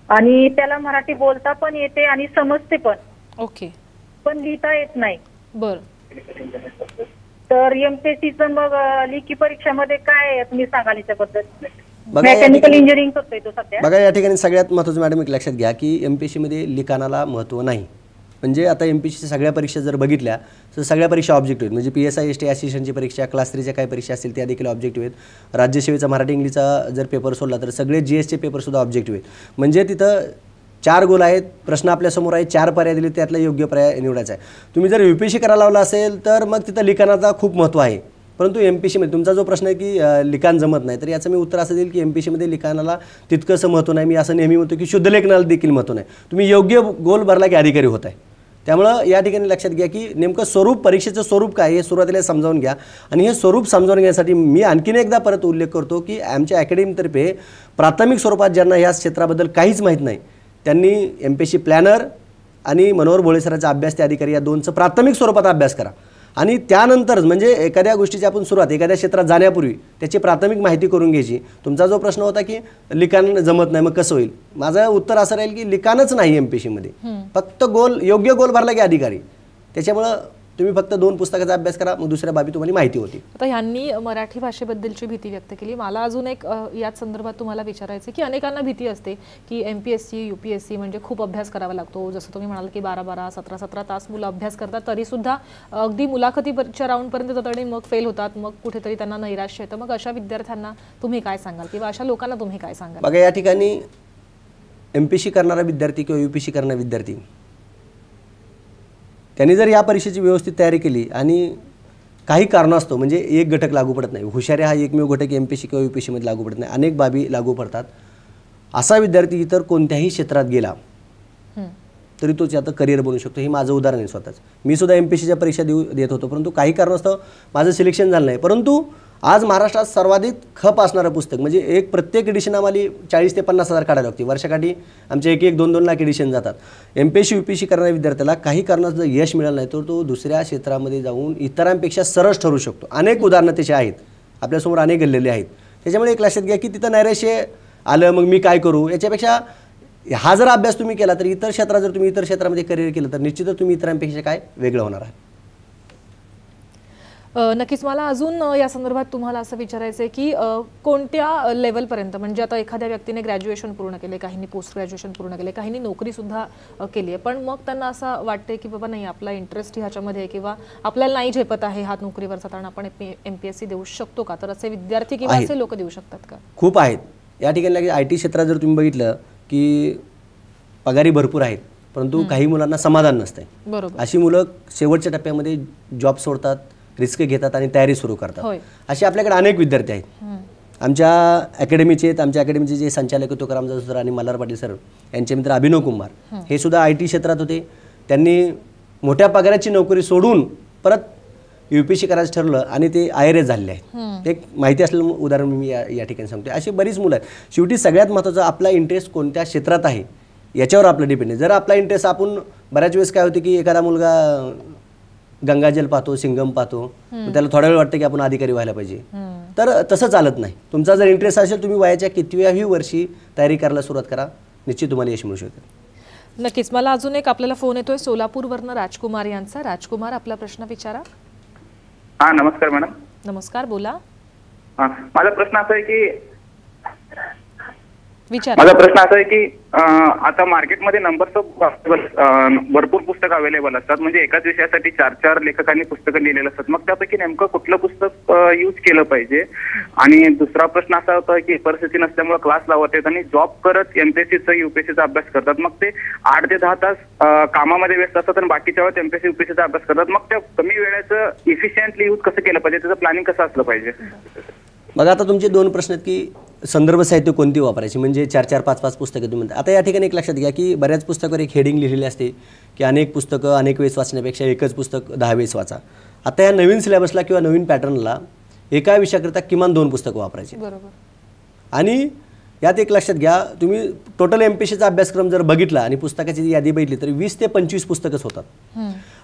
आणि त्याला मराठी बोलता पण येते आणि समजते पण. ओके. पण लिहिता येत नाही. बर. तर एमपीएससीचं मग लेखी परीक्षामध्ये काय तुम्ही सांगाल याच्याबद्दल? मेकॅनिकल इंजिनिअरिंग करतोय तो सध्या. बघा, या ठिकाणी सगळ्यात महत्त्वाचं मॅडम एक लक्षात घ्या की एमपीएससी मध्ये लिखाणाला महत्त्व नाही. म्हणजे आता एमपीएससीच्या सगळ्या परीक्षा जर बघितल्या तर सगळ्या परीक्षा ऑब्जेक्टिव्ह आहेत. म्हणजे PSI ST असिस्टंटची परीक्षा, क्लास 3च्या काही परीक्षा असतील त्या देखील ऑब्जेक्टिव्ह आहेत. राज्यसेवेचा मराठी इंग्लिशचा जर पेपर सोडला तर सगळे GSचे पेपर सुद्धा ऑब्जेक्टिव्ह आहेत. म्हणजे तिथं 4 गोल आहेत, प्रश्न आपल्यासमोर आहे, 4 पर्याय दिले, त्यातला योग्य पर्याय निवडायचा आहे. तुम्ही जर UPSC करायला लावला असेल तर मग तिथं लिखाणाचा खूप महत्त्व आहे. परंतु एमपीएससीमध्ये तुमचा जो प्रश्न आहे की लिखाण जमत नाही, तर याचं मी उत्तर असं देईल की एमपीएससीमध्ये लिखाणाला तितकंसं महत्त्व नाही. मी असं नेहमी म्हणतो की शुद्ध लेखनाला देखील महत्त्व नाही. तुम्ही योग्य गोल भरला की अधिकारी होत आहे. त्यामुळं या ठिकाणी लक्षात घ्या की नेमकं स्वरूप, परीक्षेचं स्वरूप काय हे सुरुवातीला समजावून घ्या. आणि हे स्वरूप समजावून घेण्यासाठी मी आणखीन एकदा परत उल्लेख करतो की आमच्या अकॅडमीतर्फे प्राथमिक स्वरूपात ज्यांना या क्षेत्राबद्दल काहीच माहीत नाही त्यांनी एमपीएससी प्लॅनर आणि मनोहर भोळे सरांचा अभ्यास, त्या अधिकारी, या 2चं प्राथमिक स्वरूपात अभ्यास करा. आणि त्यानंतर म्हणजे एखाद्या गोष्टीची आपण सुरुवात एखाद्या क्षेत्रात जाण्यापूर्वी त्याची प्राथमिक माहिती करून घ्यायची. तुमचा जो प्रश्न होता की लिखाण जमत नाही मग कसं होईल, माझं उत्तर असं राहील की लिखाणच नाही एमपीएससीमध्ये, फक्त गोल, योग्य गोल भरला की अधिकारी. त्याच्यामुळं तुम्ही फक्त 2 पुस्तकाचा अभ्यास करा, मग दुसऱ्या बाबी तुम्हाला माहिती होती. आता ह्यांनी मराठी भाषेबद्दलची भीती व्यक्त केली. मला अजून एक याच संदर्भात तुम्हाला विचारायचं की अनेकांना भीती असते की एमपीएससी UPSC म्हणजे खूप अभ्यास करावा लागतो. जसं तुम्ही म्हणाल की 12-12, 17-17 तास मुलं अभ्यास करतात, तरीसुद्धा अगदी मुलाखतीच्या राऊंडपर्यंत जातात आणि मग फेल होतात, मग कुठेतरी त्यांना नैराश्य येतं. मग अशा विद्यार्थ्यांना तुम्ही काय सांगाल किंवा अशा लोकांना तुम्ही काय सांगाल? बघा, या ठिकाणी एमपीएससी करणारा विद्यार्थी किंवा UPSC करणारा विद्यार्थी त्यांनी जर या परीक्षेची व्यवस्थित तयारी केली आणि काही कारणास्तव, म्हणजे एक घटक लागू पडत नाही, हुशारी हा एकमेव घटक एमपीएससी किंवा UPSCमध्ये लागू पडत नाही, अनेक बाबी लागू पडतात. असा विद्यार्थी इतर कोणत्याही क्षेत्रात गेला तरी तो आता करिअर बनू शकतो. हे माझं उदाहरण आहे स्वतःच. मी सुद्धा एमपीएससीच्या परीक्षा देत होतो, परंतु काही कारणास्तव माझं सिलेक्शन झालं नाही. परंतु आज महाराष्ट्रात सर्वाधिक खप असणारं पुस्तक म्हणजे एक प्रत्येक एडिशन आम्हाला 40,000 ते 50,000 काढायला लागते. वर्षाकाठी आमचे 1-2 लाख एडिशन जातात. एमपीएससी UPSC करणाऱ्या विद्यार्थ्याला काही कारणास्तव जर यश मिळालं नाही तर तो दुसऱ्या क्षेत्रामध्ये जाऊन इतरांपेक्षा सरस ठरू शकतो. अनेक उदाहरणं त्याचे आहेत, आपल्यासमोर अनेक घडलेले आहेत. त्याच्यामुळे एक लक्षात घ्या की तिथं नैराश्य आलं मग मी काय करू, याच्यापेक्षा हा जर अभ्यास तुम्ही केला तर इतर क्षेत्रात जर तुम्ही इतर क्षेत्रामध्ये करिअर केलं तर निश्चितच तुम्ही इतरांपेक्षा काय वेगळं होणार आहे. नक्कीच. मला अजून या संदर्भात तुम्हाला असं विचारायचं आहे की कोणत्या लेवलपर्यंत, म्हणजे आता एखाद्या व्यक्तीने ग्रॅज्युएशन पूर्ण केले, काहींनी पोस्ट ग्रॅज्युएशन पूर्ण केले, काहींनी नोकरीसुद्धा केली आहे, पण मग त्यांना असं वाटते की बाबा नाही, आपला इंटरेस्ट ह्याच्यामध्ये किंवा आपल्याला नाही झेपत आहे हात नोकरीवरचा ताण, आपण MPSC देऊ शकतो का? तर असे विद्यार्थी किंवा असे लोक देऊ शकतात का? खूप आहेत. या ठिकाणी IT क्षेत्रात जर तुम्ही बघितलं की पगारी भरपूर आहेत, परंतु काही मुलांना समाधान नसते. बरोबर. अशी मुलं शेवटच्या टप्प्यामध्ये जॉब सोडतात, रिस्क घेतात आणि तयारी सुरू करतात. असे आपल्याकडे अनेक विद्यार्थी आहेत. आमच्या अकॅडमीचे जे संचालक तुकाराम जाधव सर आणि मल्हार पाटील सर, यांचे मित्र अभिनव कुमार, हे सुद्धा IT क्षेत्रात होते. त्यांनी मोठ्या पगाराची नोकरी सोडून परत UPSC करायचं ठरवलं आणि ते IRS झालेले आहेत. एक माहिती असलेलं उदाहरण मी या ठिकाणी सांगतो. अशी बरीच मुलं आहेत. शेवटी सगळ्यात महत्त्वाचं आपला इंटरेस्ट कोणत्या क्षेत्रात आहे याच्यावर आपलं डिपेंड आहे. जर आपला इंटरेस्ट, आपण बऱ्याच वेळेस काय होते की एखादा मुलगा गंगाजल पाहतो, सिंगम पाहतो, त्याला थोडा वेळ वाटतं की आपण अधिकारी व्हायला पाहिजे, तर तसं चालत नाही. तुमचा जर इंटरेस्ट असेल, तुम्ही वयाच्या कितव्याही वर्षी तयारी करायला सुरुवात करा, निश्चित तुम्हाला यश मिळू शकते. नक्कीच. मला अजून एक आपल्याला फोन येतोय सोलापूरवरनं राजकुमार यांचा. राजकुमार, आपला प्रश्न विचारा. हा, नमस्कार मॅडम. नमस्कार, बोला. माझा प्रश्न असा आहे की आता मार्केटमध्ये नंबर्स भरपूर पुस्तक अवेलेबल असतात, म्हणजे एकाच विषयासाठी 4 लेखकांनी पुस्तकं लिहिलेली असतात. मग त्यापैकी नेमकं कुठलं पुस्तक यूज केलं पाहिजे? आणि दुसरा प्रश्न असा होता की परिस्थिती नसल्यामुळे क्लास लावत आहेत आणि जॉब करत MPSCचा UPSCचा अभ्यास करतात. मग ते 8 ते 10 तास कामामध्ये व्यस्त असतात आणि बाकीच्या वेळेत MPSC UPSCचा अभ्यास करतात. मग त्या कमी वेळेचं इफिशियंटली यूज कसं केलं पाहिजे, त्याचं प्लॅनिंग कसं असलं पाहिजे? बघा, आता तुमचे 2 प्रश्न आहेत की संदर्भ साहित्य कोणती वापरायची, म्हणजे 4-4, 5-5 पुस्तकं तुम्ही म्हणता. आता या ठिकाणी एक लक्षात घ्या की बऱ्याच पुस्तकावर एक हेडिंग लिहिलेली असते की अनेक पुस्तकं अनेक वेळेस वाचण्यापेक्षा एकच पुस्तक 10 वेळेस वाचा. आता या नवीन सिलेबसला किंवा नवीन पॅटर्नला एका विषयाकरता किमान 2 पुस्तकं वापरायची. बरोबर. आणि यात एक लक्षात घ्या, तुम्ही टोटल MPSCचा अभ्यासक्रम जर बघितला आणि पुस्तकाची यादी बघितली तर 20 ते 25 पुस्तकंच होतात.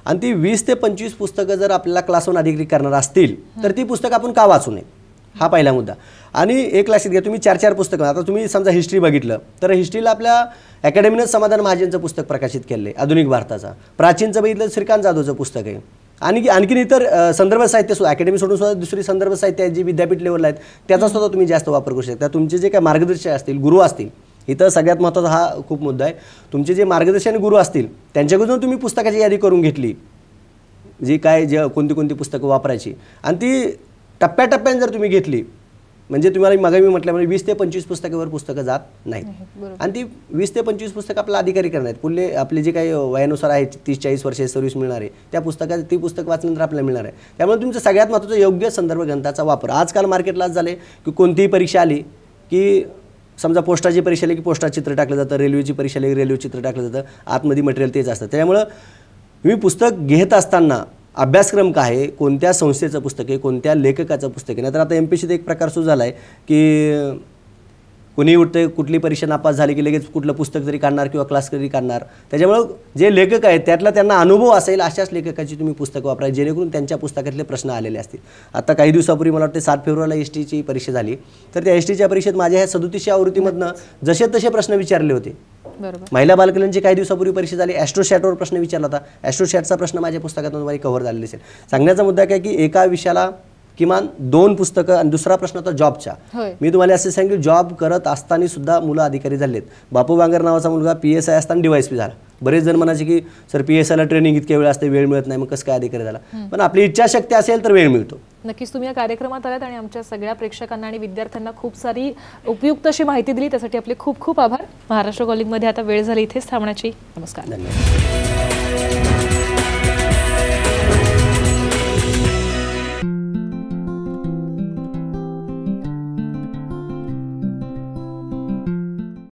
आणि ती 20 ते 25 पुस्तकं जर आपल्याला क्लास 1 अधिकारी करणार असतील तर ती पुस्तकं आपण का वाचू नये, हा पहिला मुद्दा. आणि एक लक्षात घ्या, तुम्ही 4-4 पुस्तकं, आता तुम्ही समजा हिस्ट्री बघितलं तर हिस्ट्रीला आपल्या अकॅडमीनं समाधान महाजनचं पुस्तक प्रकाशित केलं आहे, आधुनिक भारताचा. प्राचीनचं बघितलं श्रीकांत जाधवचं पुस्तक आहे. आणखीन इतर संदर्भ साहित्य सुद्धा अकॅडमी सोडून सुद्धा दुसरी संदर्भ साहित्य आहेत जी विद्यापीठ लेवलला आहेत, त्याचा सुद्धा तुम्ही जास्त वापर करू शकता. तुमचे जे काही मार्गदर्शक असतील, गुरु असतील, इथं सगळ्यात महत्त्वाचा हा खूप मुद्दा आहे. तुमचे जे मार्गदर्शन गुरु असतील त्यांच्याकडून तुम्ही पुस्तकाची यादी करून घेतली, जी काय कोणती पुस्तकं वापरायची, आणि ती टप्प्याटप्प्याने जर तुम्ही घेतली, म्हणजे तुम्हाला मी म्हटल्यामुळे 20 ते 25 पुस्तकावर पुस्तकं जात नाहीत. आणि ती 20 ते 25 पुस्तकं आपला अधिकारी करणार आहेत. पुढले आपले जे काही वयानुसार आहे 30-40 वर्षे सर्व्हिस मिळणार आहे, त्या पुस्तकात ती पुस्तक वाचल्यानंतर आपल्याला मिळणार आहे. त्यामुळे तुमचं सगळ्यात महत्त्वाचं योग्य संदर्भ ग्रंथाचा वापर. आजकाल मार्केटला झाले की कोणतीही परीक्षा आली की समजा पोस्टाची परीक्षा आली की पोस्टात चित्र टाकलं जातं, रेल्वेची परीक्षा आली की रेल्वे चित्र टाकलं जातं, आतमध्ये मटेरियल तेच असतं. त्यामुळं तुम्ही पुस्तक घेत असताना अभ्यासक्रम काय आहे, कोणत्या संस्थेचं पुस्तक आहे, कोणत्या लेखकाचं पुस्तक आहे. नाहीतर आता MPSCचा एक प्रकार सुरू झाला आहे की कुणी उठतं, कुठली परीक्षा नापास झाली की लगेच कुठलं पुस्तक तरी काढणार किंवा क्लास तरी काढणार. त्याच्यामुळं जे लेखक आहेत त्यातला त्यांना अनुभव असेल अशाच लेखकाची तुम्ही पुस्तकं वापरा, जेणेकरून त्यांच्या पुस्तकातले प्रश्न आलेले असतील. आता काही दिवसापूर्वी मला वाटतं 7 फेब्रुवारीला STची परीक्षा झाली, तर त्या STच्या परीक्षेत माझ्या ह्या 37 आवृत्तीमधनं जसे तसे प्रश्न विचारले होते. महिला बालकल्याणची काही दिवसापूर्वी परीक्षा झाली, ॲस्ट्रोसॅटवर प्रश्न विचारला होता. ॲस्ट्रोसॅटचा प्रश्न माझ्या पुस्तकातून तुम्हाला कव्हर झालेला असेल. सांगण्याचा मुद्दा काय की एका विषयाला किमान 2 पुस्तकं. आणि दुसरा प्रश्न होता जॉबचा. मी तुम्हाला असं सांगितलं, जॉब करत असताना सुद्धा मुलं अधिकारी झालेत. बापू बांगर नावाचा मुलगा PSI असताना DYSP झाला. बरेच जण म्हणायचे की सर PSIला ट्रेनिंग इतक्या वेळ असते, वेळ मिळत नाही, मग कसं काय अधिकारी झाला. पण आपली इच्छाशक्ती असेल तर वेळ मिळतो. नक्कीच तुम्ही या कार्यक्रमात आलात आणि आमच्या सगळ्या प्रेक्षकांना आणि विद्यार्थ्यांना खूप सारी उपयुक्त अशी माहिती दिली, त्यासाठी आपले खूप खूप आभार. महाराष्ट्र कॉलिंगमध्ये आता वेळ झाली इथेच थांबण्याची. नमस्कार. धन्यवाद.